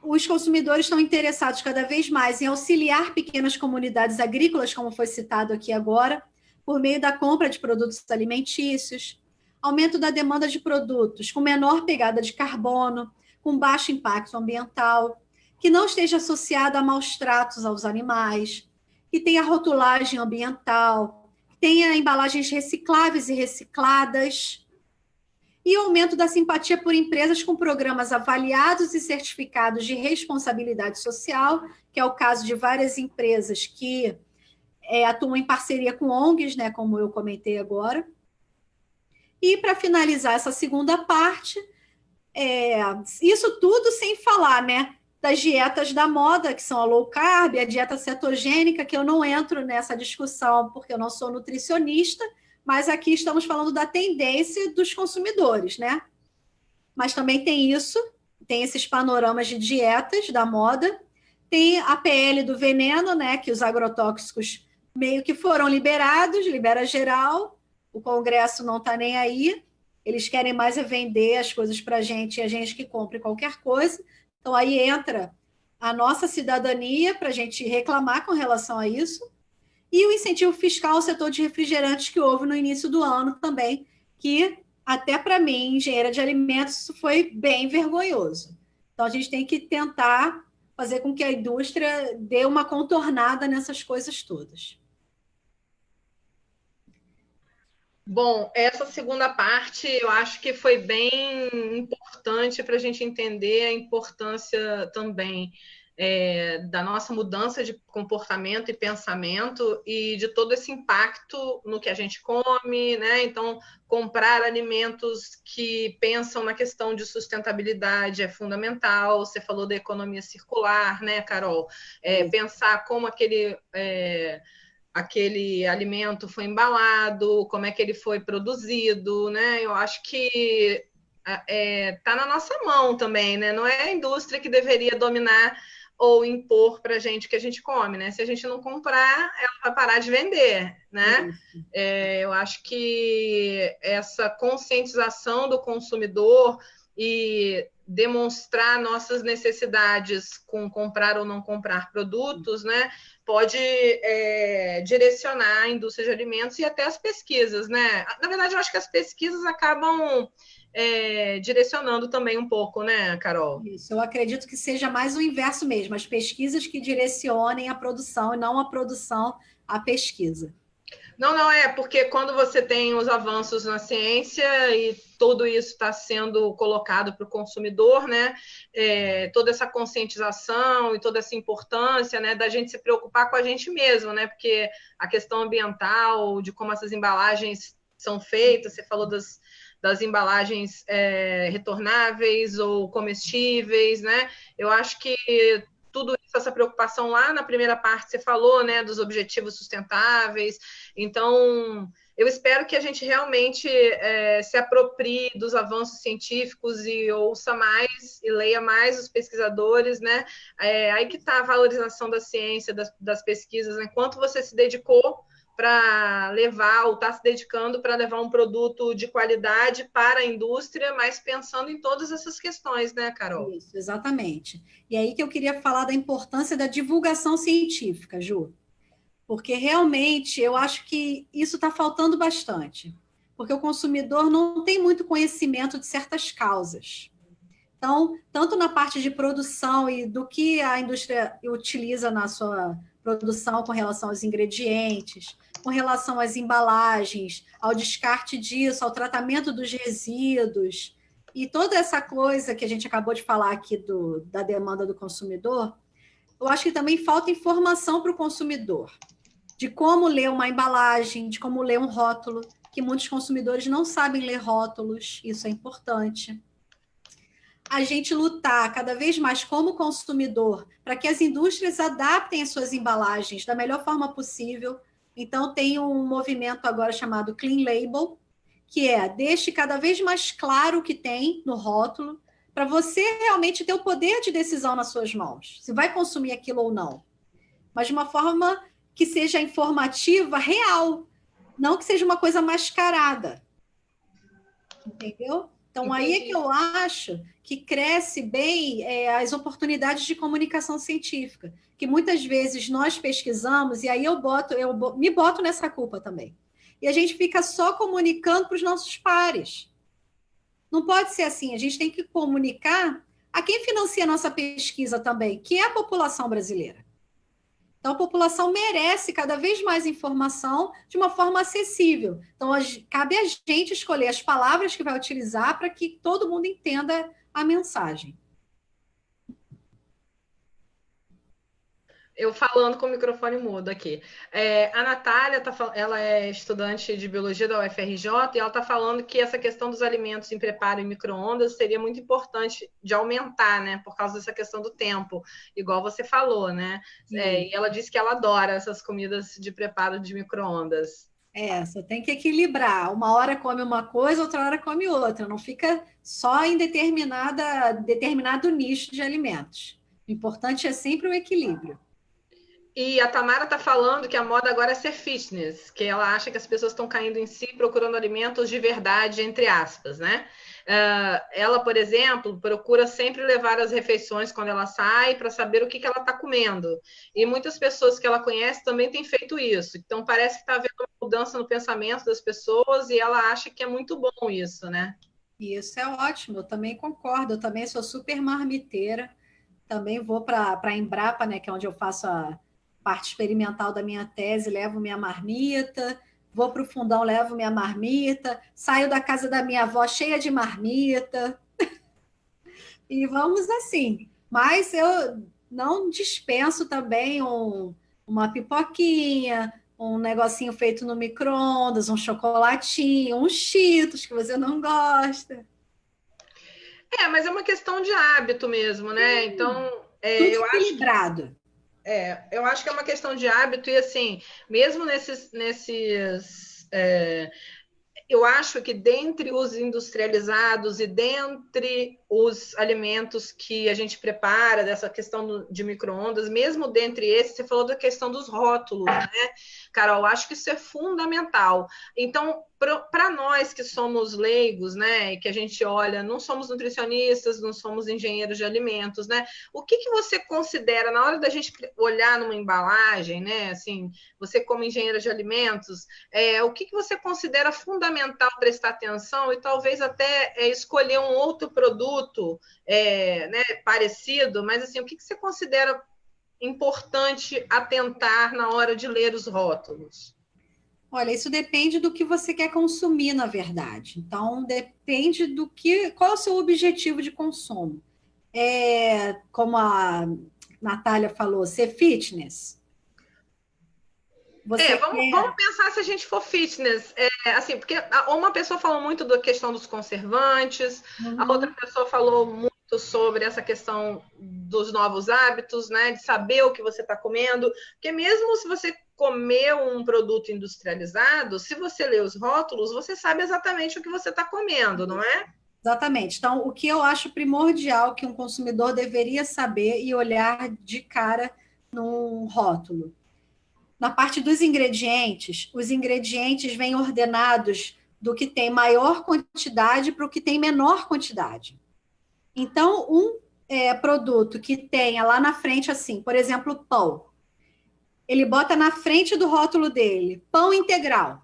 Os consumidores estão interessados cada vez mais em auxiliar pequenas comunidades agrícolas, como foi citado aqui agora, por meio da compra de produtos alimentícios. aumento da demanda de produtos com menor pegada de carbono, com baixo impacto ambiental, que não esteja associado a maus tratos aos animais, que tenha rotulagem ambiental, que tenha embalagens recicláveis e recicladas, e o aumento da simpatia por empresas com programas avaliados e certificados de responsabilidade social, que é o caso de várias empresas que atuam em parceria com ONGs, né, como eu comentei agora. E, para finalizar essa segunda parte, isso tudo sem falar, né, das dietas da moda, que são a low carb, a dieta cetogênica, que eu não entro nessa discussão porque eu não sou nutricionista, mas aqui estamos falando da tendência dos consumidores, né? Mas também tem isso, tem esses panoramas de dietas da moda, tem a PL do veneno, né? Que os agrotóxicos meio que foram liberados, libera geral, o Congresso não está nem aí, eles querem mais é vender as coisas para a gente e a gente que compre qualquer coisa. Então, aí entra a nossa cidadania para a gente reclamar com relação a isso, e o incentivo fiscal ao setor de refrigerantes que houve no início do ano também, que até para mim, engenheira de alimentos, isso foi bem vergonhoso. Então, a gente tem que tentar fazer com que a indústria dê uma contornada nessas coisas todas. Bom, essa segunda parte eu acho que foi bem importante para a gente entender a importância também da nossa mudança de comportamento e pensamento e de todo esse impacto no que a gente come, né? Então, comprar alimentos que pensam na questão de sustentabilidade é fundamental. Você falou da economia circular, né, Carol? Pensar como aquele alimento foi embalado, como é que ele foi produzido, né? Eu acho que está na nossa mão também, né? Não é a indústria que deveria dominar ou impor para a gente o que a gente come, né? Se a gente não comprar, ela vai parar de vender, né? Eu acho que essa conscientização do consumidor e demonstrar nossas necessidades com comprar ou não comprar produtos, né? Pode direcionar a indústria de alimentos e até as pesquisas, né? Na verdade, eu acho que as pesquisas acabam direcionando também um pouco, né, Carol? Isso, eu acredito que seja mais o inverso mesmo, as pesquisas que direcionem a produção e não a produção à pesquisa. Não, porque quando você tem os avanços na ciência e tudo isso está sendo colocado para o consumidor, né? Toda essa conscientização e toda essa importância, né, da gente se preocupar com a gente mesmo, né? Porque a questão ambiental, de como essas embalagens são feitas, você falou das embalagens retornáveis ou comestíveis, né? Eu acho que tudo isso, essa preocupação lá na primeira parte você falou, né, dos objetivos sustentáveis. Então, eu espero que a gente realmente se aproprie dos avanços científicos e ouça mais e leia mais os pesquisadores, né? Aí que está a valorização da ciência, das pesquisas, né? Quanto você se dedicou para levar, ou está se dedicando para levar um produto de qualidade para a indústria, mas pensando em todas essas questões, né, Carol? Isso, exatamente. E aí que eu queria falar da importância da divulgação científica, Ju, porque realmente eu acho que isso está faltando bastante, porque o consumidor não tem muito conhecimento de certas causas. Então, tanto na parte de produção e do que a indústria utiliza na sua produção com relação aos ingredientes, com relação às embalagens, ao descarte disso, ao tratamento dos resíduos, e toda essa coisa que a gente acabou de falar aqui da demanda do consumidor, eu acho que também falta informação para o consumidor, de como ler uma embalagem, de como ler um rótulo, que muitos consumidores não sabem ler rótulos, isso é importante. A gente lutar cada vez mais como consumidor para que as indústrias adaptem as suas embalagens da melhor forma possível. Então, tem um movimento agora chamado Clean Label, que deixe cada vez mais claro o que tem no rótulo, para você realmente ter o poder de decisão nas suas mãos, se vai consumir aquilo ou não. Mas de uma forma que seja informativa, real, não que seja uma coisa mascarada. Entendeu? Então, aí é que eu acho que cresce bem as oportunidades de comunicação científica, que muitas vezes nós pesquisamos, e aí me boto nessa culpa também. e a gente fica só comunicando para os nossos pares. Não pode ser assim, a gente tem que comunicar a quem financia a nossa pesquisa também, que é a população brasileira. Então, a população merece cada vez mais informação de uma forma acessível. Então, cabe a gente escolher as palavras que vai utilizar para que todo mundo entenda a mensagem. Eu falando com o microfone mudo aqui. A Natália, ela é estudante de biologia da UFRJ e ela está falando que essa questão dos alimentos em preparo em micro-ondas seria muito importante de aumentar, né? Por causa dessa questão do tempo, igual você falou, né? E ela disse que ela adora essas comidas de preparo de micro-ondas. Só tem que equilibrar. Uma hora come uma coisa, outra hora come outra. Não fica só em determinado nicho de alimentos. O importante é sempre o equilíbrio. E a Tamara está falando que a moda agora é ser fitness, que ela acha que as pessoas estão caindo em si procurando alimentos de verdade, entre aspas, né? Ela, por exemplo, procura sempre levar as refeições quando ela sai para saber o que ela está comendo. E muitas pessoas que ela conhece também têm feito isso. Então, parece que está havendo uma mudança no pensamento das pessoas e ela acha que é muito bom isso, né? Isso é ótimo, eu também concordo. Eu também sou super marmiteira. Também vou para a Embrapa, né, que é onde eu faço a parte experimental da minha tese, levo minha marmita, vou para o fundão, levo minha marmita, saio da casa da minha avó cheia de marmita, e vamos assim. Mas eu não dispenso também uma pipoquinha, um negocinho feito no micro-ondas, um chocolatinho, um Cheetos que você não gosta. Mas é uma questão de hábito mesmo, né? Então, tudo equilibrado. Eu acho que é uma questão de hábito e, assim, mesmo eu acho que dentre os industrializados e dentre os alimentos que a gente prepara, dessa questão de micro-ondas, mesmo dentre esses, você falou da questão dos rótulos, né, Carol? Acho que isso é fundamental. Então, para nós que somos leigos, né, e que a gente olha, não somos nutricionistas, não somos engenheiros de alimentos, né, o que você considera, na hora da gente olhar numa embalagem, né, assim, você como engenheiro de alimentos, o que você considera fundamental prestar atenção e talvez até escolher um outro produto né, parecido, mas assim, o que você considera importante atentar na hora de ler os rótulos? Olha, isso depende do que você quer consumir, na verdade. Então, depende qual é o seu objetivo de consumo. Como a Natália falou, ser fitness. Vamos pensar se a gente for fitness. Assim, porque uma pessoa falou muito da questão dos conservantes, a outra pessoa falou muito sobre essa questão dos novos hábitos, né? De saber o que você está comendo. Porque mesmo se você comer um produto industrializado, se você ler os rótulos, você sabe exatamente o que você está comendo, não é? Exatamente. Então, o que eu acho primordial que um consumidor deveria saber e olhar de cara num rótulo. Na parte dos ingredientes, os ingredientes vêm ordenados do que tem maior quantidade para o que tem menor quantidade. Então, produto que tenha lá na frente, assim, por exemplo, pão. Ele bota na frente do rótulo dele, pão integral.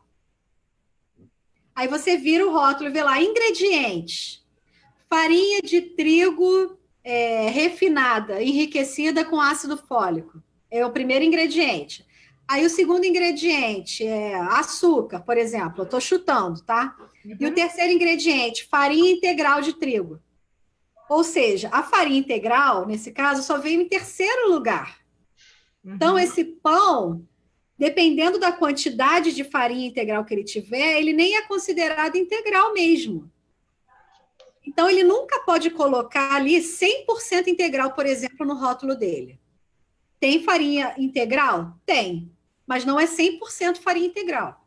Aí você vira o rótulo e vê lá, ingredientes. Farinha de trigo refinada, enriquecida com ácido fólico. É o primeiro ingrediente. Aí o segundo ingrediente é açúcar, por exemplo. Eu estou chutando, tá? Uhum. E o terceiro ingrediente, farinha integral de trigo. Ou seja, a farinha integral, nesse caso, só veio em terceiro lugar. Uhum. Então, esse pão, dependendo da quantidade de farinha integral que ele tiver, ele nem é considerado integral mesmo. Então, ele nunca pode colocar ali 100% integral, por exemplo, no rótulo dele. Tem farinha integral? Tem, mas não é 100% farinha integral.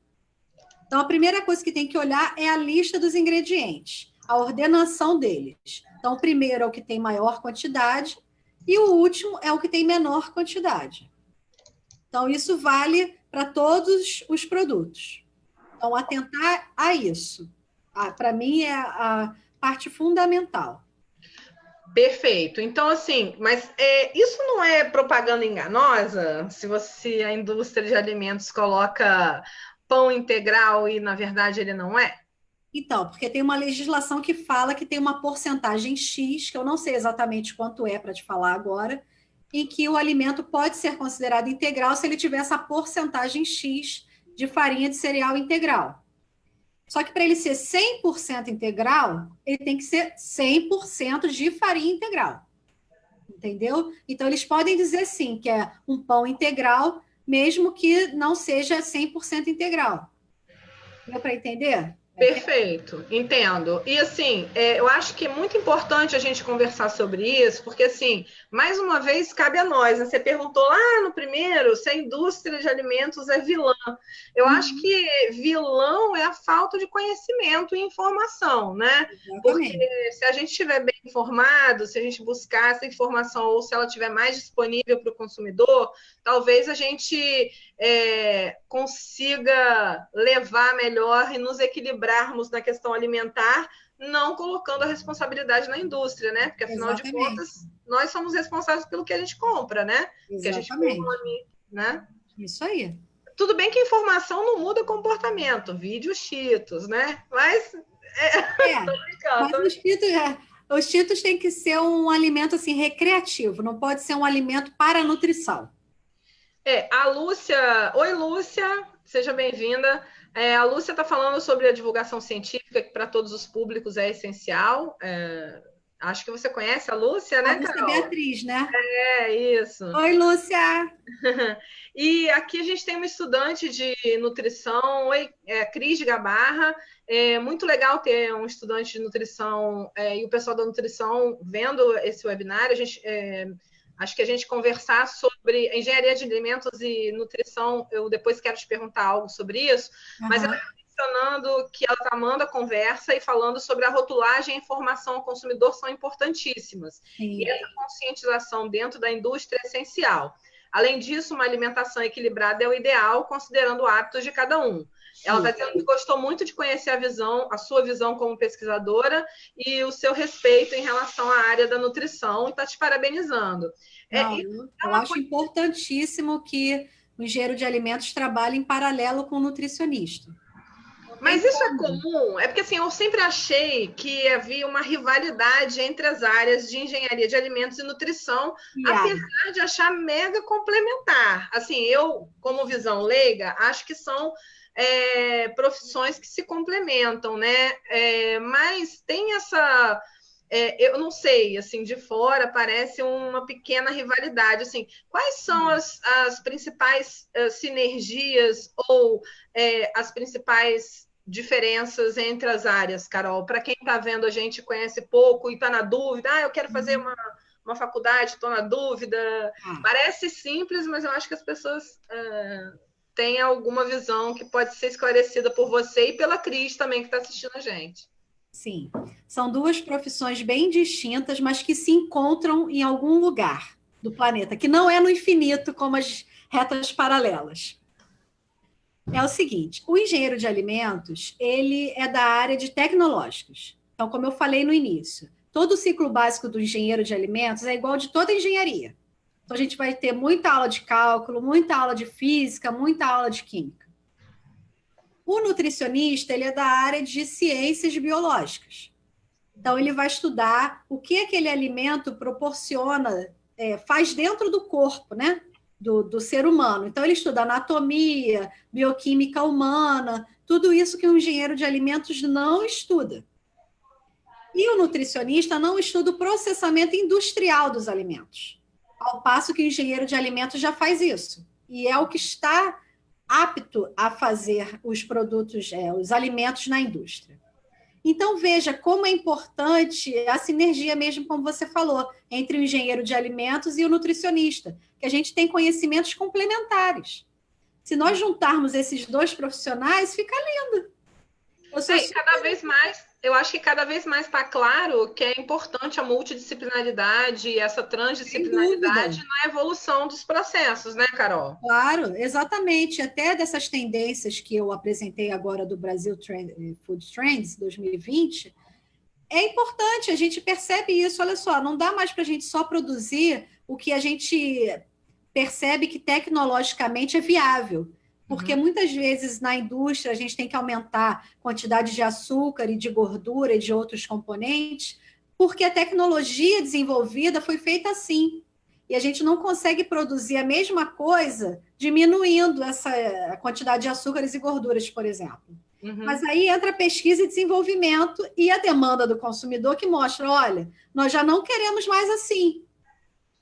Então, a primeira coisa que tem que olhar é a lista dos ingredientes, a ordenação deles. Então, o primeiro é o que tem maior quantidade e o último é o que tem menor quantidade. Então, isso vale para todos os produtos. Então, atentar a isso. Para mim, é a parte fundamental. Perfeito. Então, assim, mas isso não é propaganda enganosa? Se a indústria de alimentos coloca pão integral e, na verdade, ele não é? Então, porque tem uma legislação que fala que tem uma porcentagem X, que eu não sei exatamente quanto é para te falar agora, em que o alimento pode ser considerado integral se ele tiver essa porcentagem X de farinha de cereal integral. Só que para ele ser 100% integral, ele tem que ser 100% de farinha integral. Entendeu? Então, eles podem dizer sim que é um pão integral, mesmo que não seja 100% integral. Deu para entender? Perfeito, entendo. E assim, eu acho que é muito importante a gente conversar sobre isso, porque assim, mais uma vez, cabe a nós, né? Você perguntou lá no primeiro se a indústria de alimentos é vilã. Eu acho que vilão é a falta de conhecimento e informação, né? Exatamente. Porque se a gente estiver bem informado, se a gente buscar essa informação ou se ela estiver mais disponível para o consumidor, talvez a gente consiga levar melhor e nos equilibrarmos na questão alimentar, não colocando a responsabilidade na indústria, né? Porque, afinal de contas, nós somos responsáveis pelo que a gente compra, né? Que a gente come, né? Isso aí. Tudo bem que informação não muda comportamento, vídeo Cheetos, né? Mas... Os Cheetos têm que ser um alimento assim, recreativo, não pode ser um alimento para nutrição. A Lúcia... Oi, Lúcia, seja bem-vinda. A Lúcia está falando sobre a divulgação científica, que para todos os públicos é essencial. Acho que você conhece a Lúcia, né, Lúcia Carol? Beatriz, né? Isso. Oi, Lúcia! E aqui a gente tem uma estudante de nutrição, Cris Gabarra. É muito legal ter um estudante de nutrição e o pessoal da nutrição vendo esse webinar. Acho que a gente conversar sobre engenharia de alimentos e nutrição, eu depois quero te perguntar algo sobre isso, mas ela está mencionando que ela está amando a conversa e falando sobre a rotulagem e a informação ao consumidor são importantíssimas. Sim. E essa conscientização dentro da indústria é essencial. Além disso, uma alimentação equilibrada é o ideal, considerando hábitos de cada um. Ela está dizendo que gostou muito de conhecer a sua visão como pesquisadora e o seu respeito em relação à área da nutrição e está te parabenizando. Eu acho importantíssimo que o engenheiro de alimentos trabalhe em paralelo com o nutricionista. Mas isso é comum? É porque assim, eu sempre achei que havia uma rivalidade entre as áreas de engenharia de alimentos e nutrição, apesar de achar mega complementar. Assim, eu, como visão leiga, acho que são profissões que se complementam, né? Mas tem essa... eu não sei, assim, de fora parece uma pequena rivalidade, assim, quais são as principais sinergias ou as principais diferenças entre as áreas, Carol? Para quem está vendo a gente conhece pouco e está na dúvida, eu quero fazer uma faculdade, estou na dúvida, parece simples, mas eu acho que as pessoas têm alguma visão que pode ser esclarecida por você e pela Cris também, que está assistindo a gente. Sim, são duas profissões bem distintas, mas que se encontram em algum lugar do planeta, que não é no infinito como as retas paralelas. É o seguinte, o engenheiro de alimentos, ele é da área de tecnológicos. Então, como eu falei no início, todo o ciclo básico do engenheiro de alimentos é igual de toda engenharia. Então, a gente vai ter muita aula de cálculo, muita aula de física, muita aula de química. O nutricionista, ele é da área de ciências biológicas. Então, ele vai estudar o que aquele alimento proporciona, faz dentro do corpo, né? Do ser humano. Então, ele estuda anatomia, bioquímica humana, tudo isso que um engenheiro de alimentos não estuda. E o nutricionista não estuda o processamento industrial dos alimentos, ao passo que o engenheiro de alimentos já faz isso. E é o que está apto a fazer os produtos, os alimentos na indústria. Então, veja como é importante a sinergia mesmo, como você falou, entre o engenheiro de alimentos e o nutricionista, que a gente tem conhecimentos complementares. Se nós juntarmos esses dois profissionais, fica lindo. Eu acho que cada vez mais está claro que é importante a multidisciplinaridade e essa transdisciplinaridade na evolução dos processos, né, Carol? Claro, exatamente. Até dessas tendências que eu apresentei agora do Brasil Food Trends 2020, é importante, a gente percebe isso. Olha só, não dá mais para a gente só produzir o que a gente percebe que tecnologicamente é viável. porque muitas vezes na indústria a gente tem que aumentar a quantidade de açúcar e de gordura e de outros componentes, porque a tecnologia desenvolvida foi feita assim. E a gente não consegue produzir a mesma coisa diminuindo a quantidade de açúcares e gorduras, por exemplo. Mas aí entra a pesquisa e desenvolvimento e a demanda do consumidor que mostra, olha, nós já não queremos mais assim.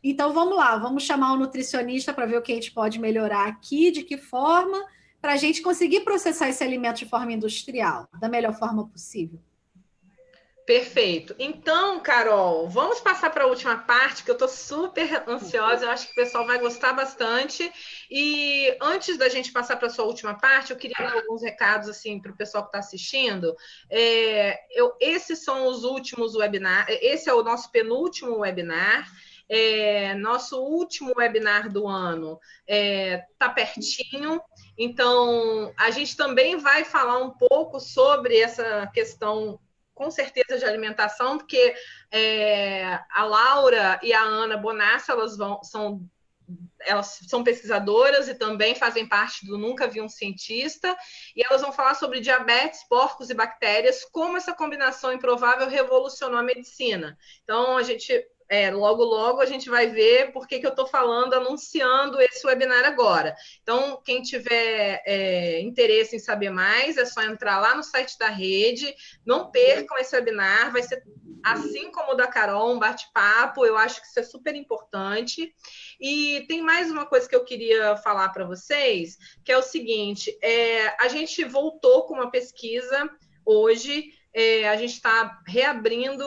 Então, vamos lá, vamos chamar um nutricionista para ver o que a gente pode melhorar aqui, de que forma, para a gente conseguir processar esse alimento de forma industrial, da melhor forma possível. Perfeito. Então, Carol, vamos passar para a última parte, que eu estou super ansiosa, eu acho que o pessoal vai gostar bastante. E antes da gente passar para a sua última parte, eu queria dar alguns recados assim, para o pessoal que está assistindo. Esses são os últimos webinars, esse é o nosso penúltimo webinar. Nosso último webinar do ano está pertinho, então a gente também vai falar um pouco sobre essa questão, com certeza, de alimentação, porque a Laura e a Ana Bonassa, elas são pesquisadoras e também fazem parte do Nunca Vi um Cientista, e elas vão falar sobre diabetes, porcos e bactérias, como essa combinação improvável revolucionou a medicina. Então, a gente... logo a gente vai ver por que eu estou anunciando esse webinar agora. Então, quem tiver interesse em saber mais, é só entrar lá no site da rede. Não percam esse webinar, vai ser, assim como o da Carol, um bate-papo. Eu acho que isso é super importante. E tem mais uma coisa que eu queria falar para vocês, que é o seguinte, a gente voltou com uma pesquisa hoje. A gente está reabrindo,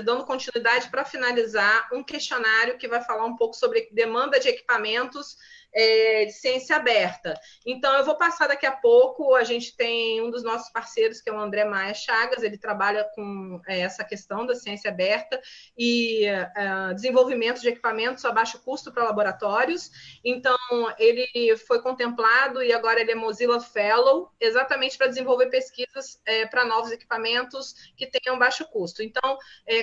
dando continuidade para finalizar um questionário que vai falar um pouco sobre demanda de equipamentos de ciência aberta. Então, eu vou passar daqui a pouco. A gente tem um dos nossos parceiros, que é o André Maia Chagas, ele trabalha com essa questão da ciência aberta e desenvolvimento de equipamentos a baixo custo para laboratórios. Então, ele foi contemplado e agora ele é Mozilla Fellow, exatamente para desenvolver pesquisas para novos equipamentos que tenham baixo custo. Então,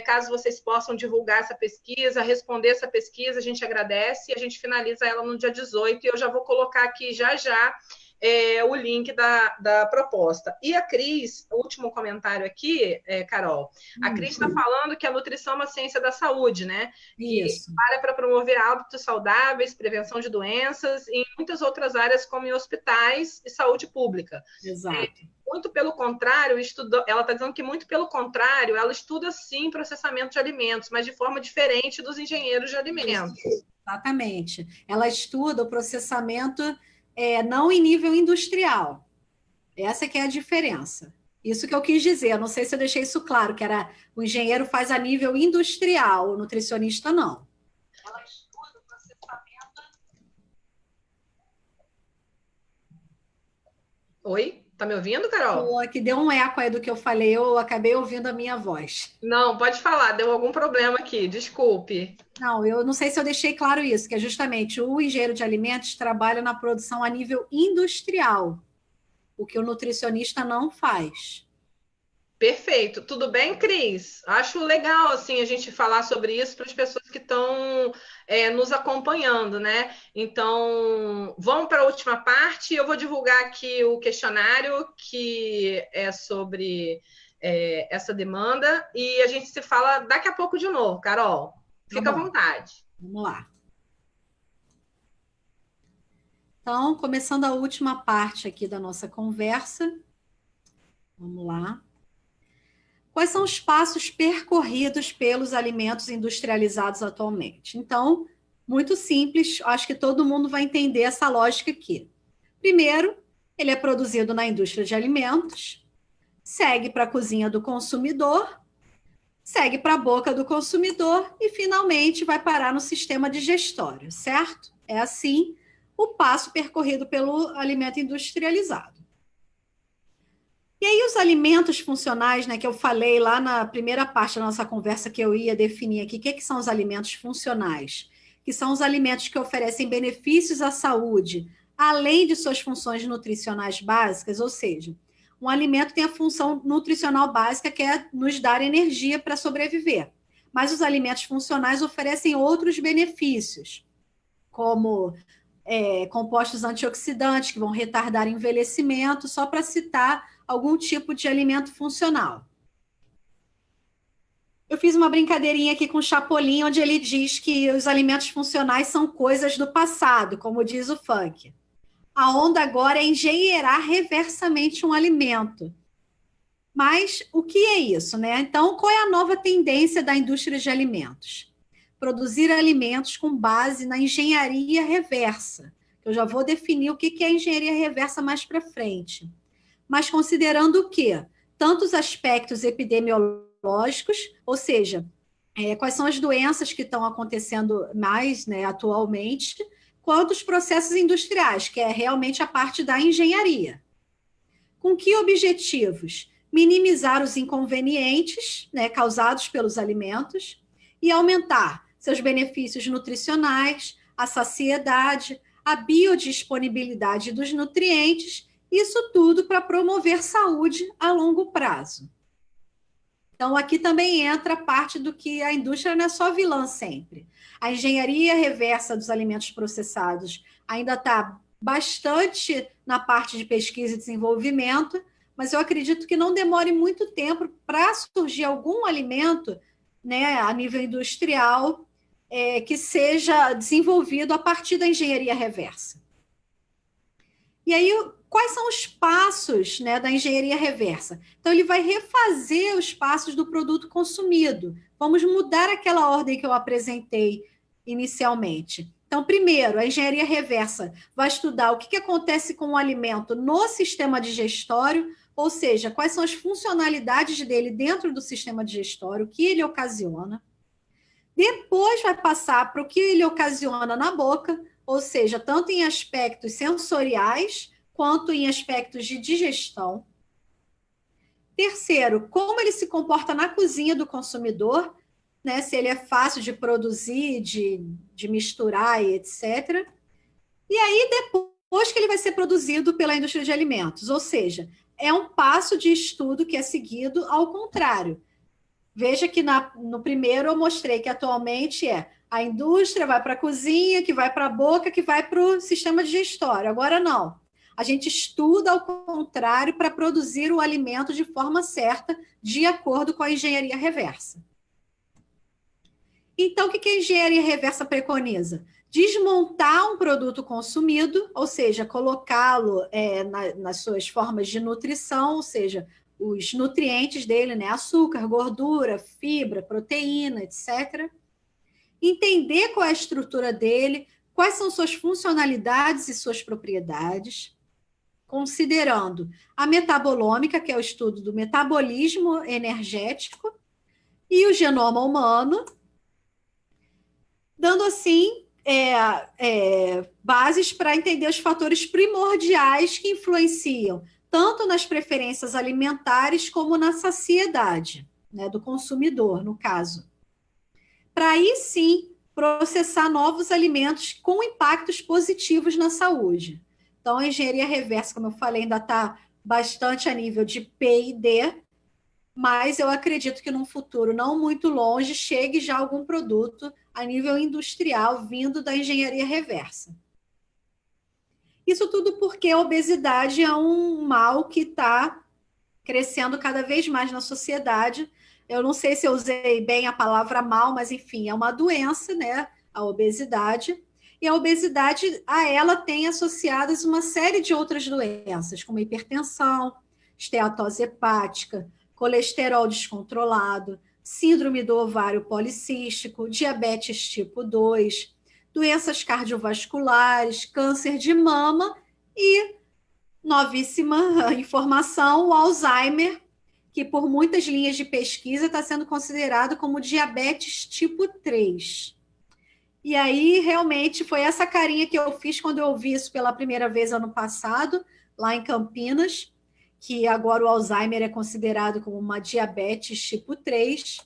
caso vocês possam divulgar essa pesquisa, responder essa pesquisa, a gente agradece e a gente finaliza ela no dia 18, e eu já vou colocar aqui já o link da proposta. E a Cris, o último comentário aqui, Carol, a Cris está falando que a nutrição é uma ciência da saúde, né? Isso. Que trabalha para promover hábitos saudáveis, prevenção de doenças, e em muitas outras áreas, como em hospitais e saúde pública. Exato. Muito pelo contrário, ela está dizendo que muito pelo contrário, ela estuda sim processamento de alimentos, mas de forma diferente dos engenheiros de alimentos. Exatamente. Ela estuda o processamento não em nível industrial. Essa que é a diferença. Isso que eu quis dizer. Eu não sei se eu deixei isso claro, que o engenheiro faz a nível industrial, o nutricionista não. Ela estuda o processamento... Oi? Tá me ouvindo, Carol? Que deu um eco aí do que eu falei, eu acabei ouvindo a minha voz. Não, pode falar, deu algum problema aqui, desculpe. Não, eu não sei se eu deixei claro isso, que é justamente o engenheiro de alimentos trabalha na produção a nível industrial, o que o nutricionista não faz. Perfeito. Tudo bem, Cris? Acho legal assim a gente falar sobre isso para as pessoas que estão nos acompanhando, né? Então, vamos para a última parte. Eu vou divulgar aqui o questionário que é sobre essa demanda e a gente se fala daqui a pouco de novo, Carol. Fica à vontade. Vamos lá. Então, começando a última parte aqui da nossa conversa. Vamos lá. Quais são os passos percorridos pelos alimentos industrializados atualmente? Então, muito simples, acho que todo mundo vai entender essa lógica aqui. Primeiro, ele é produzido na indústria de alimentos, segue para a cozinha do consumidor, segue para a boca do consumidor e, finalmente, vai parar no sistema digestório, certo? É assim o passo percorrido pelo alimento industrializado. E aí os alimentos funcionais, né, que eu falei lá na primeira parte da nossa conversa que eu ia definir aqui, o que são os alimentos funcionais? Que são os alimentos que oferecem benefícios à saúde, além de suas funções nutricionais básicas, ou seja, um alimento tem a função nutricional básica que é nos dar energia para sobreviver. Mas os alimentos funcionais oferecem outros benefícios, como compostos antioxidantes que vão retardar envelhecimento, só para citar algum tipo de alimento funcional. Eu fiz uma brincadeirinha aqui com o Chapolin, onde ele diz que os alimentos funcionais são coisas do passado, como diz o funk. A onda agora é engenheirar reversamente um alimento. Mas o que é isso, né? Então, qual é a nova tendência da indústria de alimentos? Produzir alimentos com base na engenharia reversa. Eu já vou definir o que é engenharia reversa mais para frente. Mas considerando o quê? Tanto os aspectos epidemiológicos, ou seja, quais são as doenças que estão acontecendo mais, né, atualmente, quanto os processos industriais, que é realmente a parte da engenharia. Com que objetivos? Minimizar os inconvenientes, né, causados pelos alimentos e aumentar seus benefícios nutricionais, a saciedade, a biodisponibilidade dos nutrientes, isso tudo para promover saúde a longo prazo. Então, aqui também entra a parte do que a indústria não é só vilã sempre. A engenharia reversa dos alimentos processados ainda está bastante na parte de pesquisa e desenvolvimento, mas eu acredito que não demore muito tempo para surgir algum alimento, né, a nível industrial, que seja desenvolvido a partir da engenharia reversa. E aí, quais são os passos, né, da engenharia reversa? Então, ele vai refazer os passos do produto consumido. Vamos mudar aquela ordem que eu apresentei inicialmente. Então, primeiro, a engenharia reversa vai estudar o que acontece com o alimento no sistema digestório, ou seja, quais são as funcionalidades dele dentro do sistema digestório, o que ele ocasiona. Depois vai passar para o que ele ocasiona na boca, ou seja, tanto em aspectos sensoriais quanto em aspectos de digestão. Terceiro, como ele se comporta na cozinha do consumidor, né, se ele é fácil de produzir, de misturar e etc. E aí, depois que ele vai ser produzido pela indústria de alimentos, ou seja, é um passo de estudo que é seguido ao contrário. Veja que no primeiro eu mostrei que atualmente a indústria vai para a cozinha, que vai para a boca, que vai para o sistema digestório. Agora não. A gente estuda ao contrário para produzir o alimento de forma certa, de acordo com a engenharia reversa. Então, o que a engenharia reversa preconiza? Desmontar um produto consumido, ou seja, colocá-lo nas suas formas de nutrição, ou seja, os nutrientes dele, né? Açúcar, gordura, fibra, proteína, etc. Entender qual é a estrutura dele, quais são suas funcionalidades e suas propriedades, considerando a metabolômica, que é o estudo do metabolismo energético, e o genoma humano, dando assim bases para entender os fatores primordiais que influenciam tanto nas preferências alimentares como na saciedade, né, do consumidor, no caso. Para aí sim processar novos alimentos com impactos positivos na saúde. Então, a engenharia reversa, como eu falei, ainda está bastante a nível de P&D, mas eu acredito que num futuro não muito longe chegue já algum produto a nível industrial vindo da engenharia reversa. Isso tudo porque a obesidade é um mal que está crescendo cada vez mais na sociedade. Eu não sei se eu usei bem a palavra mal, mas enfim, é uma doença, né? A obesidade. E a obesidade, a ela tem associadas uma série de outras doenças, como hipertensão, esteatose hepática, colesterol descontrolado, síndrome do ovário policístico, diabetes tipo 2, doenças cardiovasculares, câncer de mama e, novíssima informação, o Alzheimer, que por muitas linhas de pesquisa está sendo considerado como diabetes tipo 3. E aí, realmente, foi essa carinha que eu fiz quando eu ouvi isso pela primeira vez ano passado, lá em Campinas, que agora o Alzheimer é considerado como uma diabetes tipo 3.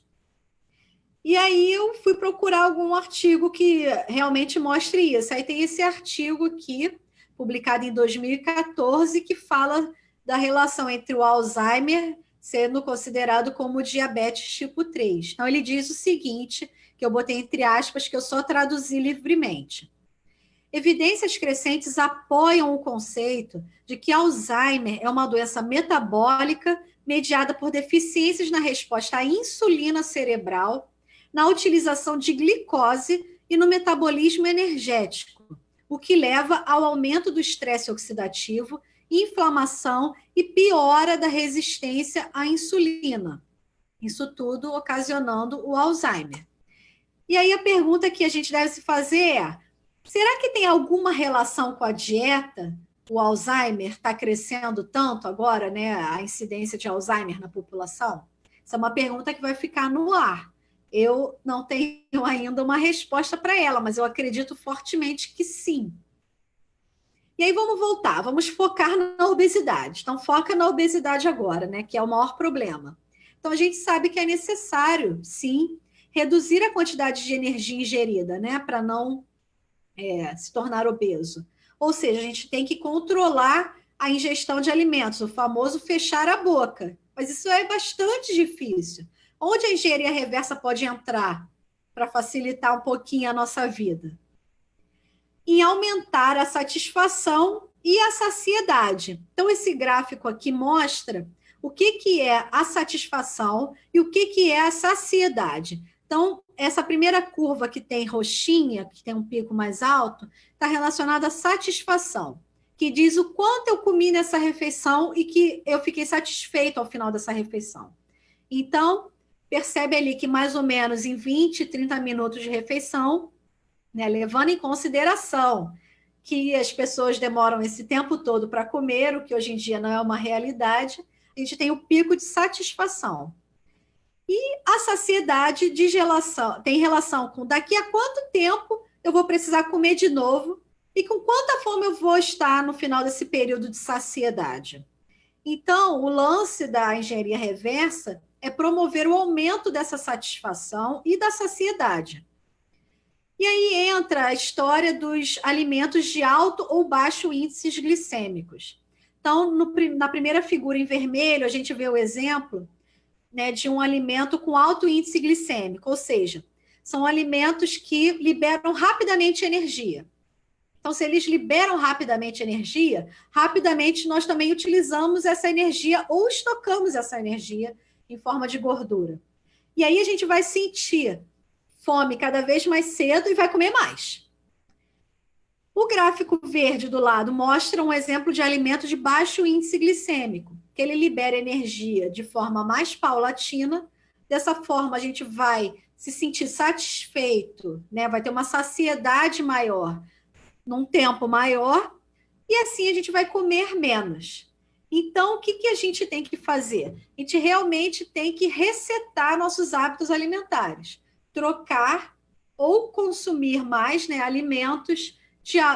E aí eu fui procurar algum artigo que realmente mostre isso. Aí tem esse artigo aqui, publicado em 2014, que fala da relação entre o Alzheimer sendo considerado como diabetes tipo 3. Então, ele diz o seguinte, que eu botei entre aspas, que eu só traduzi livremente. Evidências crescentes apoiam o conceito de que Alzheimer é uma doença metabólica mediada por deficiências na resposta à insulina cerebral, na utilização de glicose e no metabolismo energético, o que leva ao aumento do estresse oxidativo, inflamação e piora da resistência à insulina. Isso tudo ocasionando o Alzheimer. E aí a pergunta que a gente deve se fazer é: será que tem alguma relação com a dieta? O Alzheimer está crescendo tanto agora, né? A incidência de Alzheimer na população? Essa é uma pergunta que vai ficar no ar. Eu não tenho ainda uma resposta para ela, mas eu acredito fortemente que sim. E aí vamos voltar, vamos focar na obesidade. Então, foca na obesidade agora, né? Que é o maior problema. Então, a gente sabe que é necessário, sim, reduzir a quantidade de energia ingerida, né? Para não se tornar obeso. Ou seja, a gente tem que controlar a ingestão de alimentos, o famoso fechar a boca. Mas isso é bastante difícil. Onde a engenharia reversa pode entrar para facilitar um pouquinho a nossa vida? Em aumentar a satisfação e a saciedade. Então, esse gráfico aqui mostra o que é a satisfação e o que é a saciedade. Então, essa primeira curva que tem roxinha, que tem um pico mais alto, está relacionada à satisfação, que diz o quanto eu comi nessa refeição e que eu fiquei satisfeito ao final dessa refeição. Então, percebe ali que mais ou menos em 20, 30 minutos de refeição, né, levando em consideração que as pessoas demoram esse tempo todo para comer, o que hoje em dia não é uma realidade, a gente tem o pico de satisfação. E a saciedade tem relação com daqui a quanto tempo eu vou precisar comer de novo e com quanta fome eu vou estar no final desse período de saciedade. Então, o lance da engenharia reversa é promover o aumento dessa satisfação e da saciedade. E aí entra a história dos alimentos de alto ou baixo índices glicêmicos. Então, na primeira figura em vermelho, a gente vê o exemplo, né, de um alimento com alto índice glicêmico, ou seja, são alimentos que liberam rapidamente energia. Então, se eles liberam rapidamente energia, rapidamente nós também utilizamos essa energia ou estocamos essa energia em forma de gordura. E aí a gente vai sentir fome cada vez mais cedo e vai comer mais. O gráfico verde do lado mostra um exemplo de alimento de baixo índice glicêmico, que ele libera energia de forma mais paulatina. Dessa forma, a gente vai se sentir satisfeito, né? Vai ter uma saciedade maior num tempo maior, e assim a gente vai comer menos. Então, o que a gente tem que fazer? A gente realmente tem que resetar nossos hábitos alimentares, trocar ou consumir mais, né, alimentos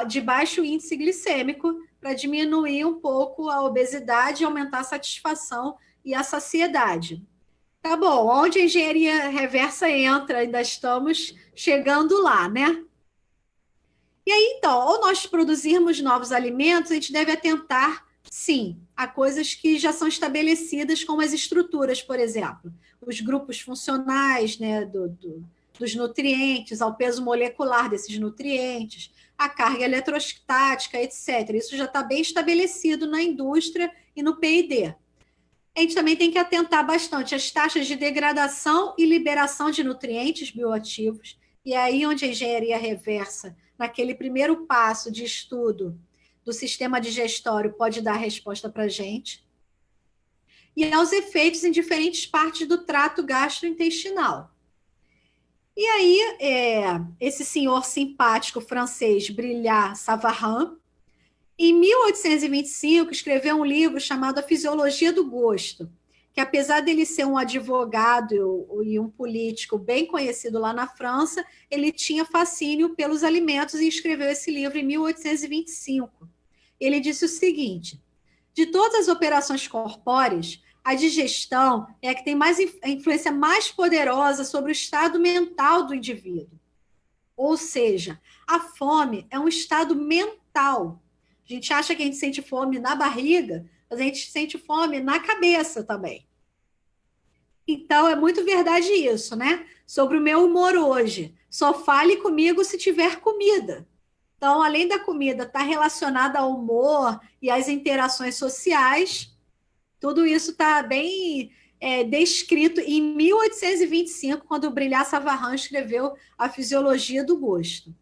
de baixo índice glicêmico para diminuir um pouco a obesidade e aumentar a satisfação e a saciedade. Tá bom, onde a engenharia reversa entra, ainda estamos chegando lá, né? E aí, então, ao nós produzirmos novos alimentos, a gente deve atentar, sim, a coisas que já são estabelecidas, como as estruturas, por exemplo, os grupos funcionais, né, dos nutrientes, ao peso molecular desses nutrientes, a carga eletrostática, etc. Isso já está bem estabelecido na indústria e no P&D. A gente também tem que atentar bastante às taxas de degradação e liberação de nutrientes bioativos, e é aí onde a engenharia reversa, naquele primeiro passo de estudo do sistema digestório, pode dar a resposta para a gente. E aos efeitos em diferentes partes do trato gastrointestinal. E aí, esse senhor simpático francês, Brillat Savarin, em 1825, escreveu um livro chamado A Fisiologia do Gosto, que apesar dele ser um advogado e um político bem conhecido lá na França, ele tinha fascínio pelos alimentos e escreveu esse livro em 1825. Ele disse o seguinte: de todas as operações corpóreas, a digestão é a que tem a influência mais poderosa sobre o estado mental do indivíduo. Ou seja, a fome é um estado mental. A gente acha que a gente sente fome na barriga, mas a gente sente fome na cabeça também. Então, é muito verdade isso, né? Sobre o meu humor hoje. Só fale comigo se tiver comida. Então, além da comida estar relacionada ao humor e às interações sociais, tudo isso está bem descrito em 1825, quando o Brillat Savarin escreveu A Fisiologia do Gosto.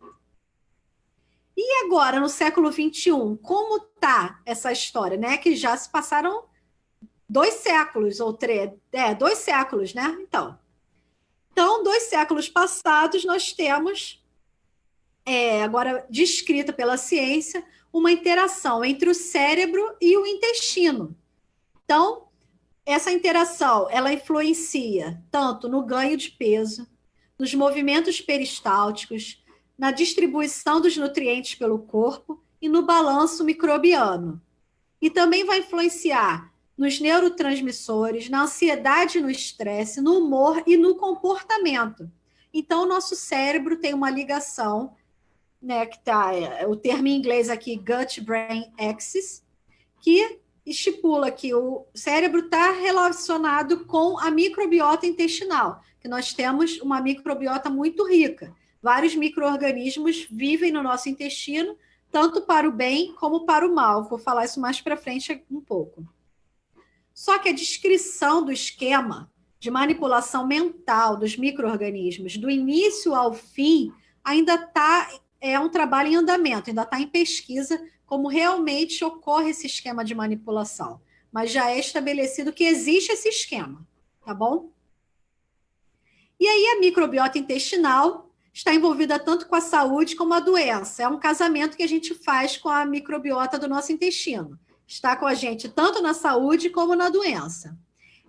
E agora, no século XXI, como está essa história, né? Que já se passaram 2 séculos, ou 3, 2 séculos, né? Então, 2 séculos passados, nós temos, agora descrita pela ciência, uma interação entre o cérebro e o intestino. Então, essa interação, ela influencia tanto no ganho de peso, nos movimentos peristálticos, na distribuição dos nutrientes pelo corpo e no balanço microbiano. E também vai influenciar nos neurotransmissores, na ansiedade e no estresse, no humor e no comportamento. Então, o nosso cérebro tem uma ligação, né, que tá, o termo em inglês aqui, gut-brain axis, que estipula que o cérebro está relacionado com a microbiota intestinal, que nós temos uma microbiota muito rica. Vários micro-organismos vivem no nosso intestino, tanto para o bem como para o mal. Vou falar isso mais para frente um pouco. Só que a descrição do esquema de manipulação mental dos micro-organismos, do início ao fim, ainda é um trabalho em andamento, ainda está em pesquisa como realmente ocorre esse esquema de manipulação. Mas já é estabelecido que existe esse esquema, tá bom? E aí a microbiota intestinal está envolvida tanto com a saúde como a doença. É um casamento que a gente faz com a microbiota do nosso intestino. Está com a gente tanto na saúde como na doença.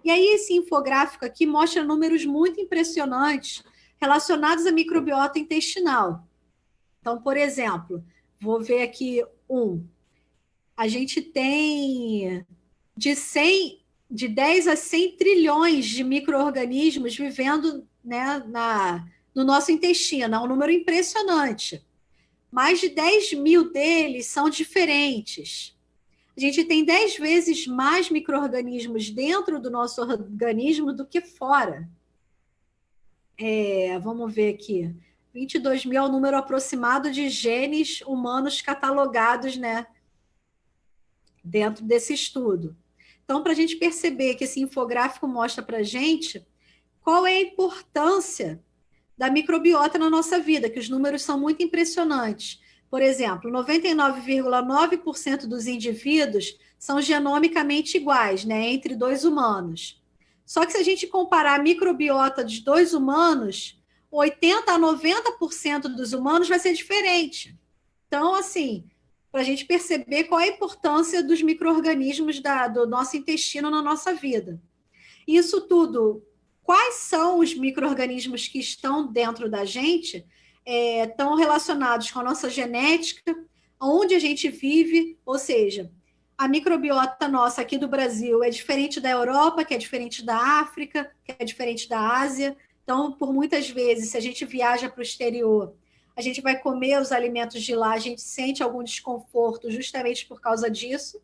E aí esse infográfico aqui mostra números muito impressionantes relacionados à microbiota intestinal. Então, por exemplo, vou ver aqui a gente tem de 10 a 100 trilhões de micro-organismos vivendo, né, no nosso intestino. É um número impressionante. Mais de 10 mil deles são diferentes. A gente tem 10 vezes mais micro-organismos dentro do nosso organismo do que fora. Vamos ver aqui. 22 mil é o número aproximado de genes humanos catalogados, né, dentro desse estudo. Então, para a gente perceber que esse infográfico mostra para a gente qual é a importância da microbiota na nossa vida, que os números são muito impressionantes. Por exemplo, 99,9% dos indivíduos são genomicamente iguais, né, entre 2 humanos. Só que se a gente comparar a microbiota dos 2 humanos, 80% a 90% dos humanos vai ser diferente. Então, assim, para a gente perceber qual é a importância dos micro-organismos do nosso intestino na nossa vida. Isso tudo, quais são os micro-organismos que estão dentro da gente, estão relacionados com a nossa genética, onde a gente vive, ou seja, a microbiota nossa aqui do Brasil é diferente da Europa, que é diferente da África, que é diferente da Ásia. Então, por muitas vezes, se a gente viaja para o exterior, a gente vai comer os alimentos de lá, a gente sente algum desconforto justamente por causa disso.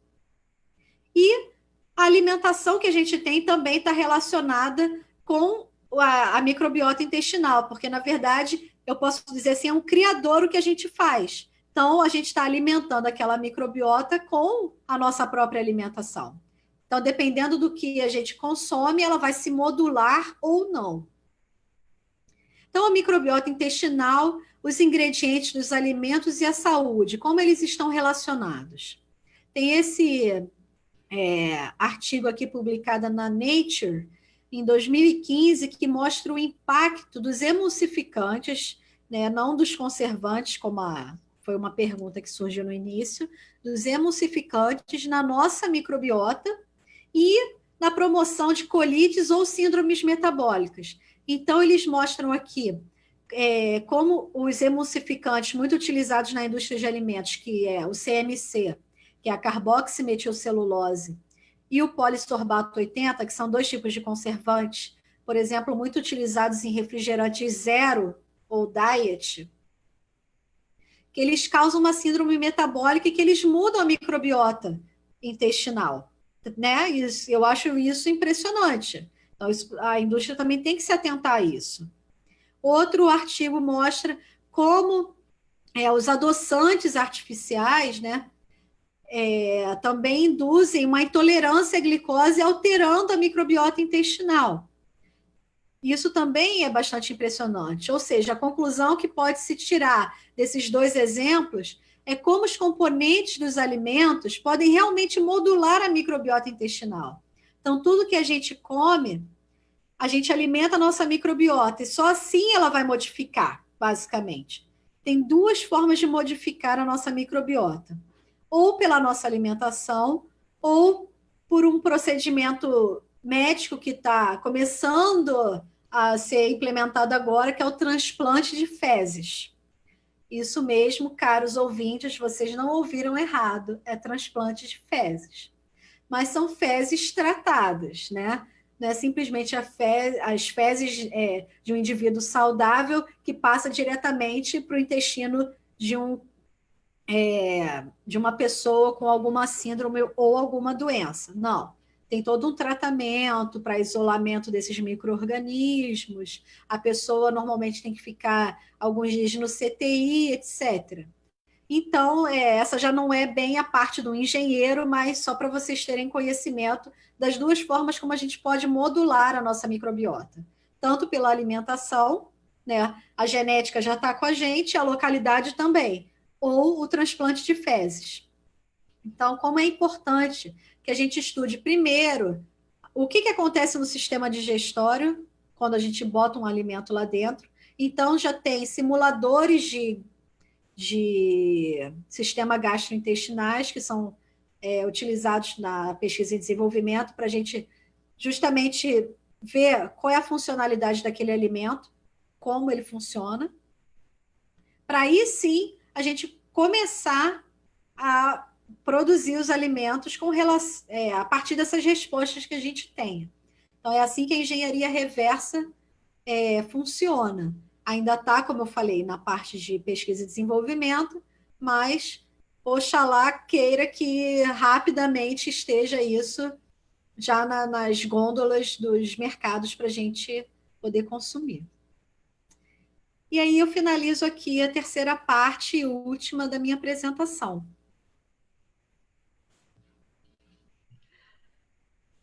E a alimentação que a gente tem também está relacionada com a microbiota intestinal, porque, na verdade, eu posso dizer assim, é um criador o que a gente faz. Então, a gente está alimentando aquela microbiota com a nossa própria alimentação. Então, dependendo do que a gente consome, ela vai se modular ou não. Então, a microbiota intestinal, os ingredientes dos alimentos e a saúde, como eles estão relacionados. Tem esse artigo aqui publicado na Nature, em 2015, que mostra o impacto dos emulsificantes, né, não dos conservantes, como foi uma pergunta que surgiu no início, dos emulsificantes na nossa microbiota e na promoção de colites ou síndromes metabólicas. Então, eles mostram aqui como os emulsificantes muito utilizados na indústria de alimentos, que é o CMC, que é a carboximetilcelulose, e o polissorbato 80, que são 2 tipos de conservantes, por exemplo, muito utilizados em refrigerantes zero ou diet, que eles causam uma síndrome metabólica e que eles mudam a microbiota intestinal, né? Eu acho isso impressionante. Então, a indústria também tem que se atentar a isso. Outro artigo mostra como os adoçantes artificiais, né, também induzem uma intolerância à glicose, alterando a microbiota intestinal. Isso também é bastante impressionante. Ou seja, a conclusão que pode se tirar desses dois exemplos é como os componentes dos alimentos podem realmente modular a microbiota intestinal. Então, tudo que a gente come, a gente alimenta a nossa microbiota, e só assim ela vai modificar, basicamente. Tem duas formas de modificar a nossa microbiota: ou pela nossa alimentação, ou por um procedimento médico que está começando a ser implementado agora, que é o transplante de fezes. Isso mesmo, caros ouvintes, vocês não ouviram errado, é transplante de fezes. Mas são fezes tratadas, né? Não é simplesmente as fezes de um indivíduo saudável que passa diretamente para o intestino de uma pessoa com alguma síndrome ou alguma doença. Não. Tem todo um tratamento para isolamento desses micro-organismos. A pessoa normalmente tem que ficar alguns dias no CTI, etc. Então, essa já não é bem a parte do engenheiro, mas só para vocês terem conhecimento das duas formas como a gente pode modular a nossa microbiota. Tanto pela alimentação, né? A genética já está com a gente, a localidade também, ou o transplante de fezes. Então, como é importante que a gente estude primeiro o que acontece no sistema digestório quando a gente bota um alimento lá dentro. Então, já tem simuladores de sistema gastrointestinais que são utilizados na pesquisa e desenvolvimento para a gente justamente ver qual é a funcionalidade daquele alimento, como ele funciona, para aí sim a gente começar a produzir os alimentos a partir dessas respostas que a gente tem. Então, é assim que a engenharia reversa funciona. Ainda está, como eu falei, na parte de pesquisa e desenvolvimento, mas oxalá queira que rapidamente esteja isso já nas gôndolas dos mercados para a gente poder consumir. E aí eu finalizo aqui a terceira parte e última da minha apresentação.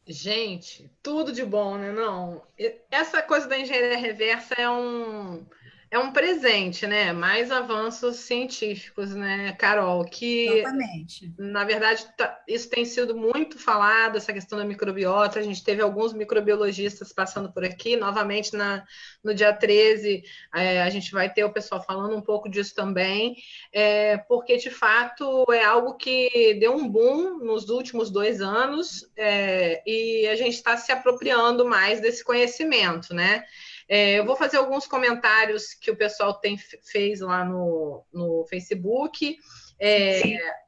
Gente, tudo de bom, né? Não, essa coisa da engenharia reversa é um presente, né? Mais avanços científicos, né, Carol? Que Exatamente. na verdade, isso tem sido muito falado, essa questão da microbiota. A gente teve alguns microbiologistas passando por aqui. Novamente, no dia 13, a gente vai ter o pessoal falando um pouco disso também, porque, de fato, é algo que deu um boom nos últimos 2 anos, e a gente está se apropriando mais desse conhecimento, né? Eu vou fazer alguns comentários que o pessoal fez lá no Facebook.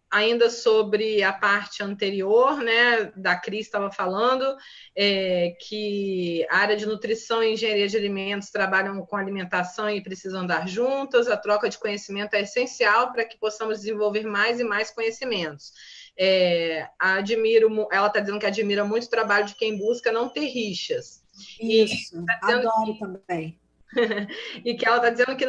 Ainda sobre a parte anterior, né, da Cris estava falando, que a área de nutrição e engenharia de alimentos trabalham com alimentação e precisam andar juntas, a troca de conhecimento é essencial para que possamos desenvolver mais e mais conhecimentos. Ela está dizendo que admira muito o trabalho de quem busca não ter rixas. Isso, adoro também. E que ela está dizendo que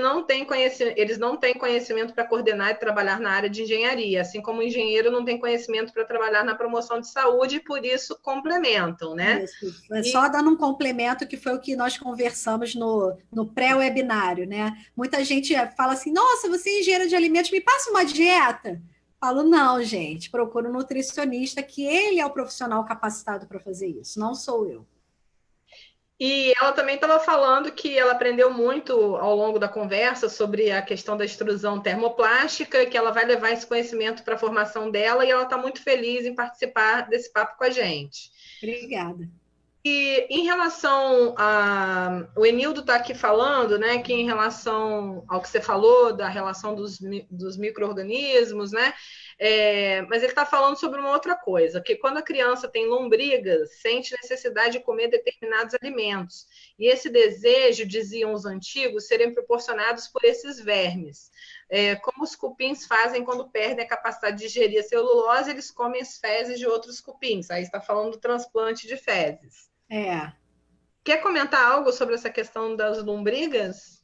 eles não têm conhecimento para coordenar e trabalhar na área de engenharia, assim como o engenheiro não tem conhecimento para trabalhar na promoção de saúde, e por isso complementam, né? Isso. Só dando um complemento, que foi o que nós conversamos no pré-webinário, né? Muita gente fala assim, nossa, você é engenheira de alimentos, me passa uma dieta. Falo, não, gente, procura um nutricionista, que ele é o profissional capacitado para fazer isso, não sou eu. E ela também estava falando que ela aprendeu muito ao longo da conversa sobre a questão da extrusão termoplástica, que ela vai levar esse conhecimento para a formação dela, e ela está muito feliz em participar desse papo com a gente. Obrigada. E em relação a... O Enildo está aqui falando, né, que em relação ao que você falou, da relação dos micro-organismos, né, mas ele está falando sobre uma outra coisa, que quando a criança tem lombrigas, sente necessidade de comer determinados alimentos. E esse desejo, diziam os antigos, serem proporcionados por esses vermes. Como os cupins fazem quando perdem a capacidade de digerir a celulose, eles comem as fezes de outros cupins. Aí está falando do transplante de fezes. Quer comentar algo sobre essa questão das lombrigas?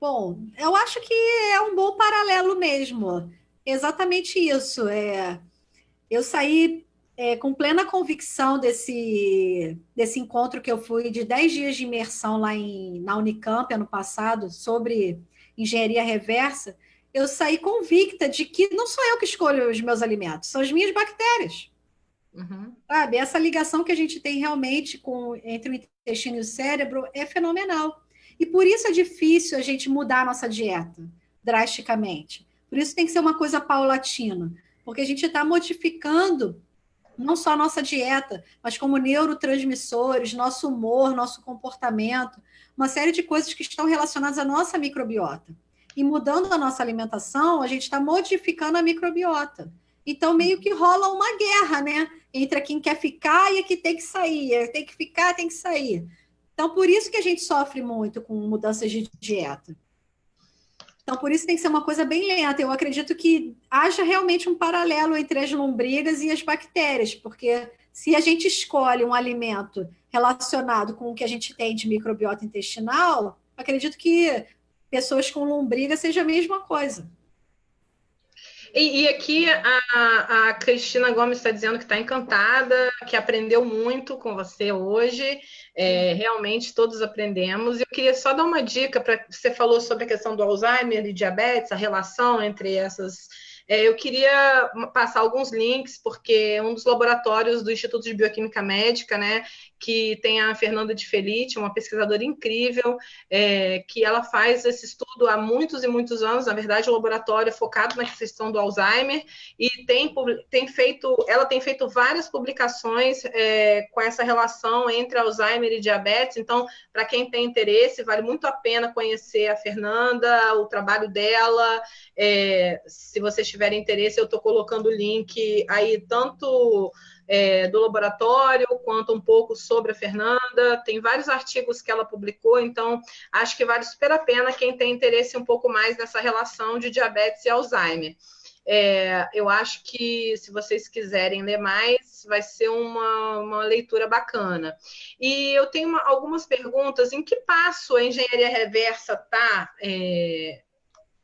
Bom, eu acho que é um bom paralelo mesmo. Exatamente isso. Eu saí com plena convicção desse encontro que eu fui de 10 dias de imersão lá na Unicamp ano passado sobre engenharia reversa. Eu saí convicta de que não sou eu que escolho os meus alimentos, são as minhas bactérias. Uhum. Sabe? Essa ligação que a gente tem realmente entre o intestino e o cérebro é fenomenal. E por isso é difícil a gente mudar a nossa dieta drasticamente. Por isso tem que ser uma coisa paulatina, porque a gente está modificando não só a nossa dieta, mas como neurotransmissores, nosso humor, nosso comportamento, uma série de coisas que estão relacionadas à nossa microbiota. E mudando a nossa alimentação, a gente está modificando a microbiota. Então, meio que rola uma guerra, né? Entre quem quer ficar e a que tem que sair. Tem que ficar, tem que sair. Então, por isso que a gente sofre muito com mudanças de dieta. Então, por isso tem que ser uma coisa bem lenta. Eu acredito que haja realmente um paralelo entre as lombrigas e as bactérias, porque se a gente escolhe um alimento relacionado com o que a gente tem de microbiota intestinal, acredito que pessoas com lombriga seja a mesma coisa. E aqui a Cristina Gomes está dizendo que está encantada, que aprendeu muito com você hoje. Realmente todos aprendemos. Eu queria só dar uma dica para você falou sobre a questão do Alzheimer e diabetes, a relação entre essas. Eu queria passar alguns links, porque um dos laboratórios do Instituto de Bioquímica Médica, né, que tem a Fernanda de Felice, uma pesquisadora incrível, que ela faz esse estudo há muitos e muitos anos. Na verdade, o laboratório é focado na questão do Alzheimer e ela tem feito várias publicações com essa relação entre Alzheimer e diabetes. Então, para quem tem interesse, vale muito a pena conhecer a Fernanda, o trabalho dela. Se vocês tiverem interesse, eu estou colocando o link aí, tanto do laboratório, quanto um pouco sobre a Fernanda. Tem vários artigos que ela publicou, então acho que vale super a pena quem tem interesse um pouco mais nessa relação de diabetes e Alzheimer. Eu acho que, se vocês quiserem ler mais, vai ser uma leitura bacana. E eu tenho algumas perguntas. Em que passo a engenharia reversa está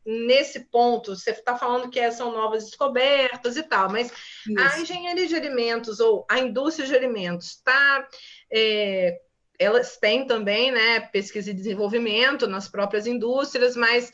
nesse ponto? Você está falando que são novas descobertas e tal, mas isso. A engenharia de alimentos ou a indústria de alimentos está... elas têm também, né, pesquisa e desenvolvimento nas próprias indústrias, mas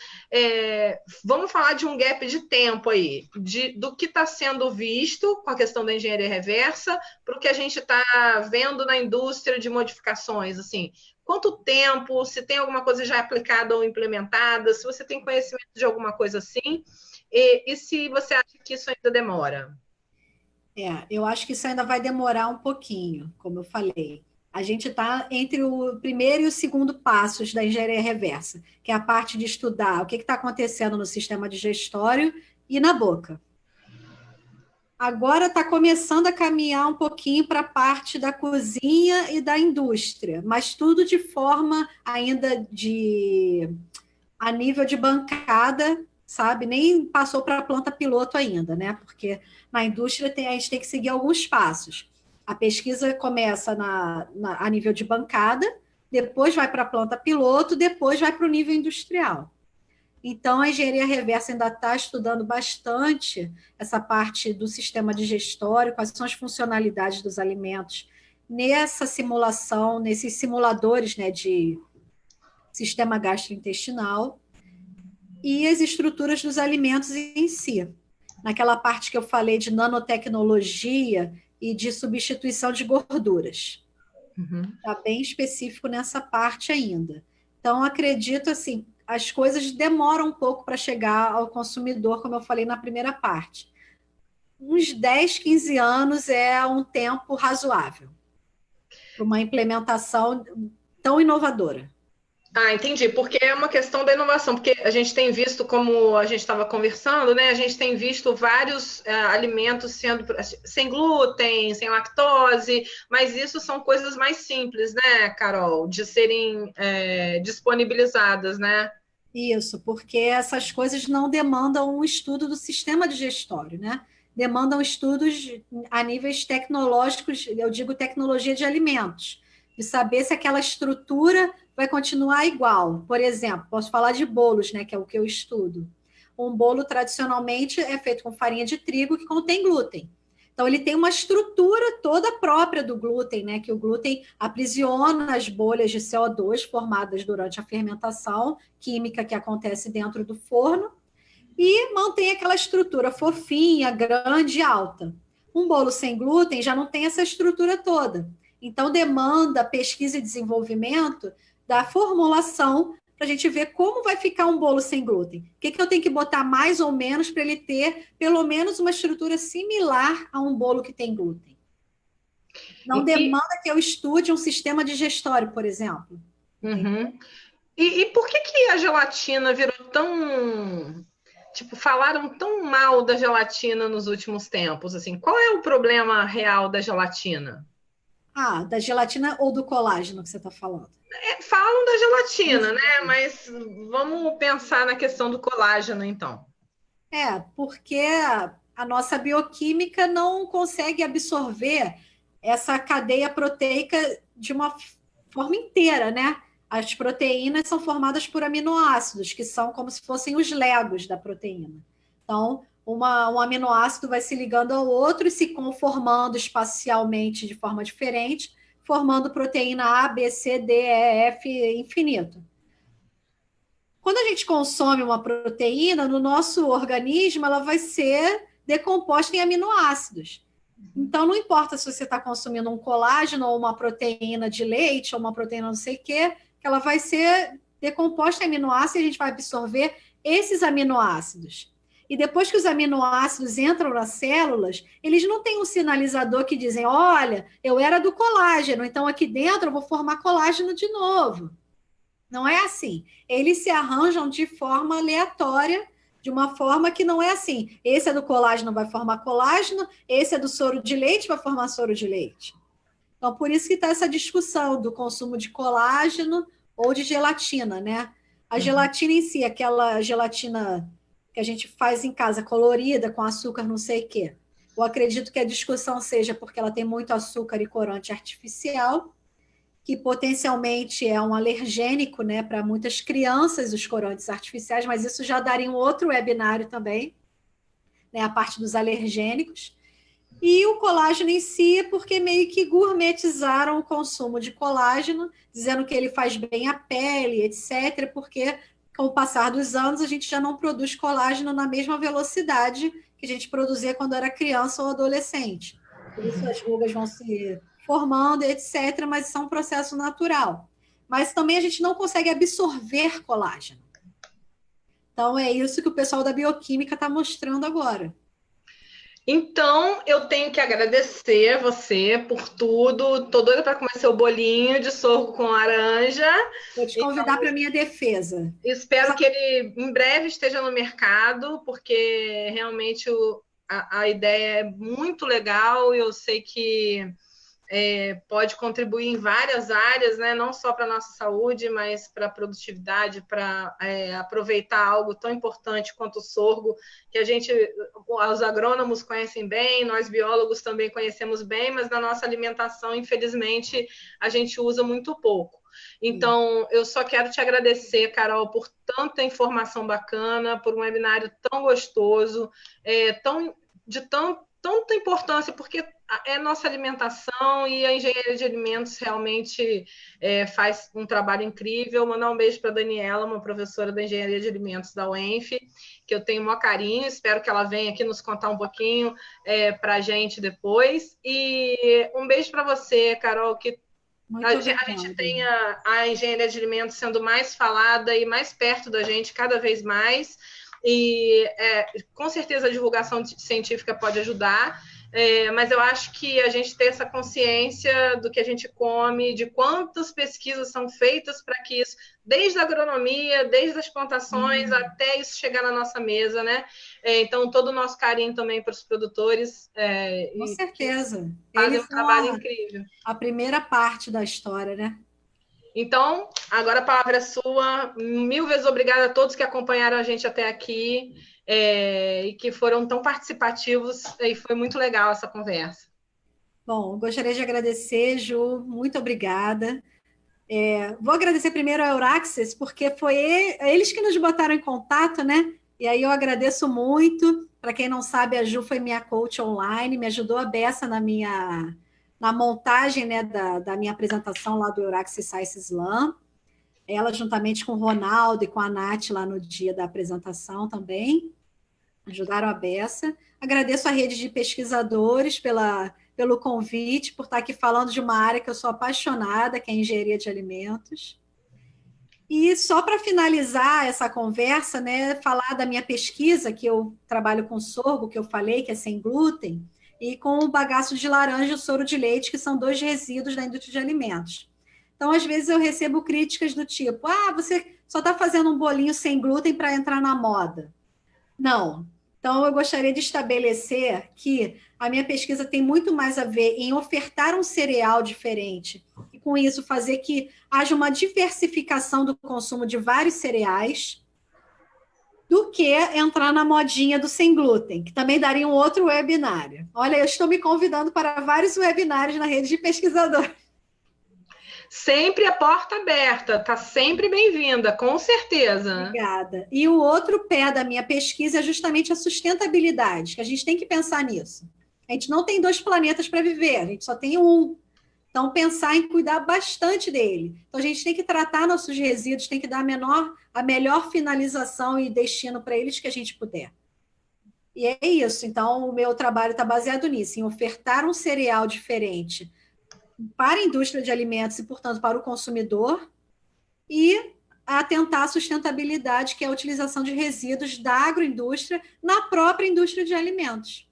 vamos falar de um gap de tempo aí, do que está sendo visto com a questão da engenharia reversa para o que a gente está vendo na indústria de modificações, assim. Quanto tempo, se tem alguma coisa já aplicada ou implementada, se você tem conhecimento de alguma coisa assim, e se você acha que isso ainda demora? Eu acho que isso ainda vai demorar um pouquinho, como eu falei. A gente está entre o primeiro e o segundo passos da engenharia reversa, que é a parte de estudar o que está acontecendo no sistema digestório e na boca. Agora está começando a caminhar um pouquinho para a parte da cozinha e da indústria, mas tudo de forma ainda a nível de bancada, sabe? Nem passou para a planta piloto ainda, né? Porque na indústria a gente tem que seguir alguns passos. A pesquisa começa a nível de bancada, depois vai para a planta piloto, depois vai para o nível industrial. Então, a engenharia reversa ainda está estudando bastante essa parte do sistema digestório, quais são as funcionalidades dos alimentos nessa simulação, nesses simuladores, né, de sistema gastrointestinal e as estruturas dos alimentos em si. Naquela parte que eu falei de nanotecnologia e de substituição de gorduras. Está bem específico nessa parte ainda. Então, acredito assim, as coisas demoram um pouco para chegar ao consumidor, como eu falei na primeira parte. Uns 10, 15 anos é um tempo razoável para uma implementação tão inovadora. Entendi, porque é uma questão da inovação, porque a gente tem visto, como a gente estava conversando, né? A gente tem visto vários alimentos sendo sem glúten, sem lactose, mas isso são coisas mais simples, né, Carol, de serem disponibilizadas, né? Isso, porque essas coisas não demandam um estudo do sistema digestório, né? Demandam estudos a níveis tecnológicos, eu digo tecnologia de alimentos, de saber se aquela estrutura vai continuar igual. Por exemplo, posso falar de bolos, né, que é o que eu estudo. Um bolo, tradicionalmente, é feito com farinha de trigo que contém glúten. Então, ele tem uma estrutura toda própria do glúten, né? Que o glúten aprisiona as bolhas de CO2 formadas durante a fermentação química que acontece dentro do forno e mantém aquela estrutura fofinha, grande e alta. Um bolo sem glúten já não tem essa estrutura toda. Então, demanda pesquisa e desenvolvimento da formulação para a gente ver como vai ficar um bolo sem glúten. O que eu tenho que botar mais ou menos para ele ter pelo menos uma estrutura similar a um bolo que tem glúten. Não demanda que eu estude um sistema digestório, por exemplo. Uhum. E por que a gelatina virou tão... Tipo, falaram tão mal da gelatina nos últimos tempos, assim. Qual é o problema real da gelatina? Ah, da gelatina ou do colágeno que você está falando? Falam da gelatina, né? Mas vamos pensar na questão do colágeno, então. Porque a nossa bioquímica não consegue absorver essa cadeia proteica de uma forma inteira, né? As proteínas são formadas por aminoácidos, que são como se fossem os legos da proteína. Então, um aminoácido vai se ligando ao outro e se conformando espacialmente de forma diferente, formando proteína A, B, C, D, E, F, infinito. Quando a gente consome uma proteína, no nosso organismo, ela vai ser decomposta em aminoácidos. Então, não importa se você está consumindo um colágeno ou uma proteína de leite ou uma proteína não sei o quê, que ela vai ser decomposta em aminoácidos e a gente vai absorver esses aminoácidos. E depois que os aminoácidos entram nas células, eles não têm um sinalizador que dizem, olha, eu era do colágeno, então aqui dentro eu vou formar colágeno de novo. Não é assim. Eles se arranjam de forma aleatória, de uma forma que não é assim. Esse é do colágeno, vai formar colágeno, esse é do soro de leite, vai formar soro de leite. Então, por isso que está essa discussão do consumo de colágeno ou de gelatina, né? A gelatina em si, aquela gelatina que a gente faz em casa, colorida, com açúcar não sei o quê. Eu acredito que a discussão seja porque ela tem muito açúcar e corante artificial, que potencialmente é um alergênico, né, para muitas crianças, os corantes artificiais, mas isso já daria um outro webinário também, né, a parte dos alergênicos. E o colágeno em si, porque meio que gourmetizaram o consumo de colágeno, dizendo que ele faz bem à pele, etc., porque com o passar dos anos a gente já não produz colágeno na mesma velocidade que a gente produzia quando era criança ou adolescente. Por isso as rugas vão se formando, etc., mas isso é um processo natural. Mas também a gente não consegue absorver colágeno. Então, é isso que o pessoal da bioquímica está mostrando agora. Então, eu tenho que agradecer você por tudo. Estou doida para comer seu bolinho de sorgo com laranja. Vou te convidar para a minha defesa. Espero que ele em breve esteja no mercado, porque realmente a ideia é muito legal e eu sei que pode contribuir em várias áreas, né? Não só para a nossa saúde, mas para a produtividade, para aproveitar algo tão importante quanto o sorgo, que os agrônomos conhecem bem, nós biólogos também conhecemos bem, mas na nossa alimentação, infelizmente, a gente usa muito pouco. Então, eu só quero te agradecer, Carol, por tanta informação bacana, por um webinário tão gostoso, de tanta importância, porque é nossa alimentação e a engenharia de alimentos realmente faz um trabalho incrível. Mandar um beijo para a Daniela, uma professora da engenharia de alimentos da UENF, que eu tenho o maior carinho, espero que ela venha aqui nos contar um pouquinho para a gente depois. E um beijo para você, Carol, que a gente tenha a engenharia de alimentos sendo mais falada e mais perto da gente cada vez mais. E com certeza a divulgação científica pode ajudar, mas eu acho que a gente ter essa consciência do que a gente come, de quantas pesquisas são feitas para que isso, desde a agronomia, desde as plantações, até isso chegar na nossa mesa, né? Então, todo o nosso carinho também para os produtores. Com certeza. Fazem um trabalho incrível. A primeira parte da história, né? Então, agora a palavra é sua. 1000 vezes obrigada a todos que acompanharam a gente até aqui e que foram tão participativos. E foi muito legal essa conversa. Bom, gostaria de agradecer, Ju. Muito obrigada. Vou agradecer primeiro a Euraxis, porque foi eles que nos botaram em contato, né? E aí eu agradeço muito. Para quem não sabe, a Ju foi minha coach online, me ajudou a beça na montagem, né, da minha apresentação lá do Euraxis Science Slam. Ela, juntamente com o Ronaldo e com a Nath, lá no dia da apresentação também, ajudaram a beça. Agradeço a rede de pesquisadores pelo convite, por estar aqui falando de uma área que eu sou apaixonada, que é a engenharia de alimentos. E só para finalizar essa conversa, né, falar da minha pesquisa, que eu trabalho com sorgo, que eu falei, que é sem glúten, e com o bagaço de laranja e o soro de leite, que são 2 resíduos da indústria de alimentos. Então, às vezes, eu recebo críticas do tipo: você só está fazendo um bolinho sem glúten para entrar na moda. Não. Então, eu gostaria de estabelecer que a minha pesquisa tem muito mais a ver em ofertar um cereal diferente e, com isso, fazer que haja uma diversificação do consumo de vários cereais do que entrar na modinha do sem glúten, que também daria um outro webinário. Olha, eu estou me convidando para vários webinários na rede de pesquisadores. Sempre a porta aberta, tá sempre bem-vinda, com certeza. Obrigada. E o outro pé da minha pesquisa é justamente a sustentabilidade, que a gente tem que pensar nisso. A gente não tem 2 planetas para viver, a gente só tem um. Então, pensar em cuidar bastante dele. Então, a gente tem que tratar nossos resíduos, tem que dar a melhor finalização e destino para eles que a gente puder. E é isso. Então, o meu trabalho está baseado nisso, em ofertar um cereal diferente para a indústria de alimentos e, portanto, para o consumidor, e atentar à sustentabilidade, que é a utilização de resíduos da agroindústria na própria indústria de alimentos.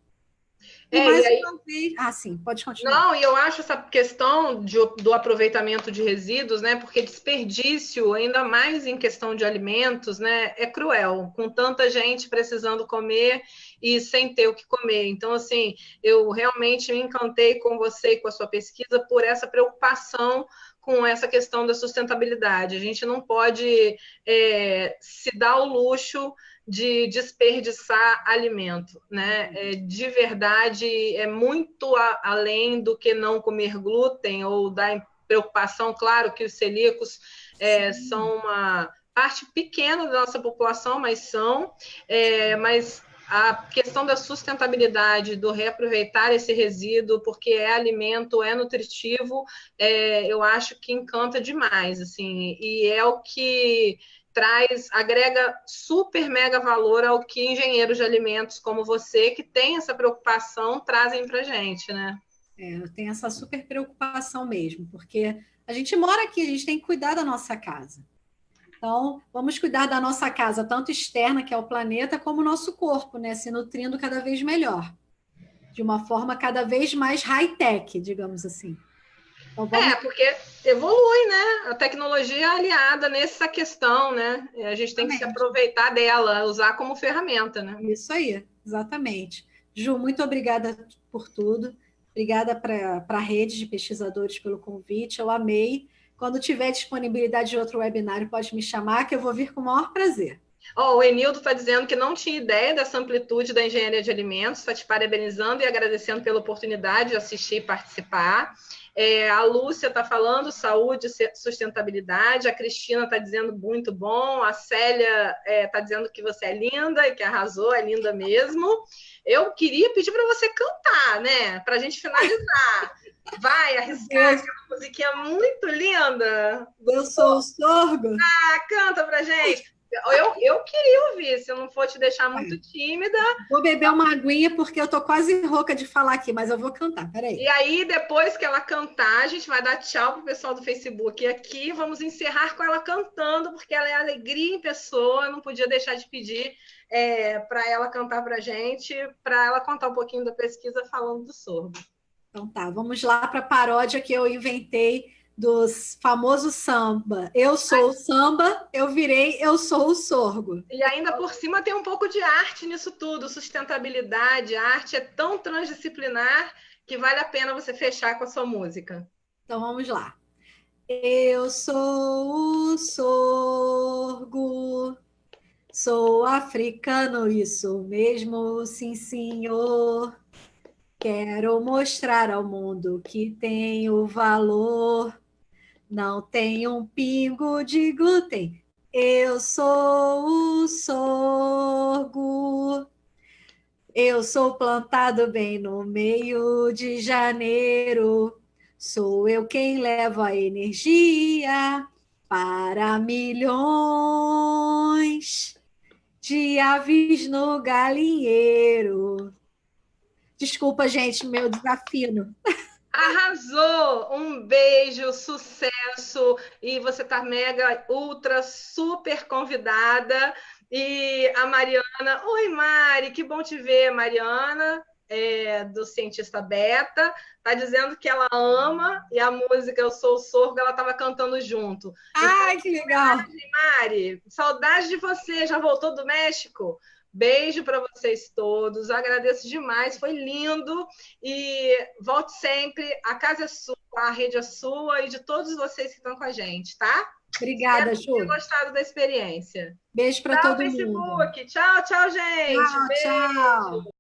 E mais uma vez... sim, pode continuar. Não, e eu acho essa questão do aproveitamento de resíduos, né? Porque desperdício, ainda mais em questão de alimentos, né? É cruel, com tanta gente precisando comer e sem ter o que comer. Então, assim, eu realmente me encantei com você e com a sua pesquisa por essa preocupação com essa questão da sustentabilidade. A gente não pode se dar o luxo de desperdiçar alimento, né? De verdade, é muito além do que não comer glúten ou da preocupação, claro que os celíacos são uma parte pequena da nossa população, mas são, mas a questão da sustentabilidade, do reaproveitar esse resíduo, porque é alimento, é nutritivo, eu acho que encanta demais, assim, e é o que agrega super mega valor ao que engenheiros de alimentos como você, que tem essa preocupação, trazem para a gente, né? Eu tenho essa super preocupação mesmo, porque a gente mora aqui, a gente tem que cuidar da nossa casa. Então, vamos cuidar da nossa casa, tanto externa, que é o planeta, como o nosso corpo, né? Se nutrindo cada vez melhor, de uma forma cada vez mais high-tech, digamos assim. Então, porque evolui, né? A tecnologia é aliada nessa questão, né? A gente tem que se aproveitar dela, usar como ferramenta, né? Isso aí, exatamente. Ju, muito obrigada por tudo. Obrigada para a rede de pesquisadores pelo convite. Eu amei. Quando tiver disponibilidade de outro webinário, pode me chamar, que eu vou vir com o maior prazer. O Enildo está dizendo que não tinha ideia dessa amplitude da engenharia de alimentos, está te parabenizando e agradecendo pela oportunidade de assistir e participar. A Lúcia está falando saúde e sustentabilidade, a Cristina está dizendo muito bom, a Célia está dizendo que você é linda e que arrasou, é linda mesmo. Eu queria pedir para você cantar, né? Para a gente finalizar. Vai arriscar aquela musiquinha muito linda. Eu sou o sorgo. Canta pra gente. Eu queria ouvir, se eu não for te deixar muito tímida. Vou beber uma aguinha, porque eu tô quase rouca de falar aqui, mas eu vou cantar, peraí. E aí, depois que ela cantar, a gente vai dar tchau pro pessoal do Facebook. E aqui vamos encerrar com ela cantando, porque ela é alegria em pessoa. Eu não podia deixar de pedir para ela cantar pra gente, para ela contar um pouquinho da pesquisa falando do sorgo. Então tá, vamos lá para a paródia que eu inventei dos famosos samba. Eu sou o samba, eu sou o sorgo. E ainda por cima tem um pouco de arte nisso tudo, sustentabilidade, a arte é tão transdisciplinar que vale a pena você fechar com a sua música. Então vamos lá. Eu sou o sorgo, sou africano, isso mesmo, sim, senhor. Quero mostrar ao mundo que tenho valor. não tem um pingo de glúten. Eu sou o sorgo. Eu sou plantado bem no meio de janeiro. Sou eu quem levo a energia para milhões de aves no galinheiro. Desculpa, gente, meu desafino. Arrasou! Um beijo, sucesso! E você tá mega, ultra, super convidada. E a Mariana, oi Mari, que bom te ver, Mariana, do Cientista Beta, tá dizendo que ela ama e a música Eu Sou o Sorgo, ela estava cantando junto. Então, Ai, que legal! Mari, saudade de você, já voltou do México? Beijo para vocês todos, agradeço demais, foi lindo e volte sempre. A casa é sua, a rede é sua e de todos vocês que estão com a gente, tá? Obrigada, Espero Ju. ter gostado da experiência. Beijo para Tchau, todo mundo. Facebook. Tchau, tchau, gente. Tchau, Beijo. tchau.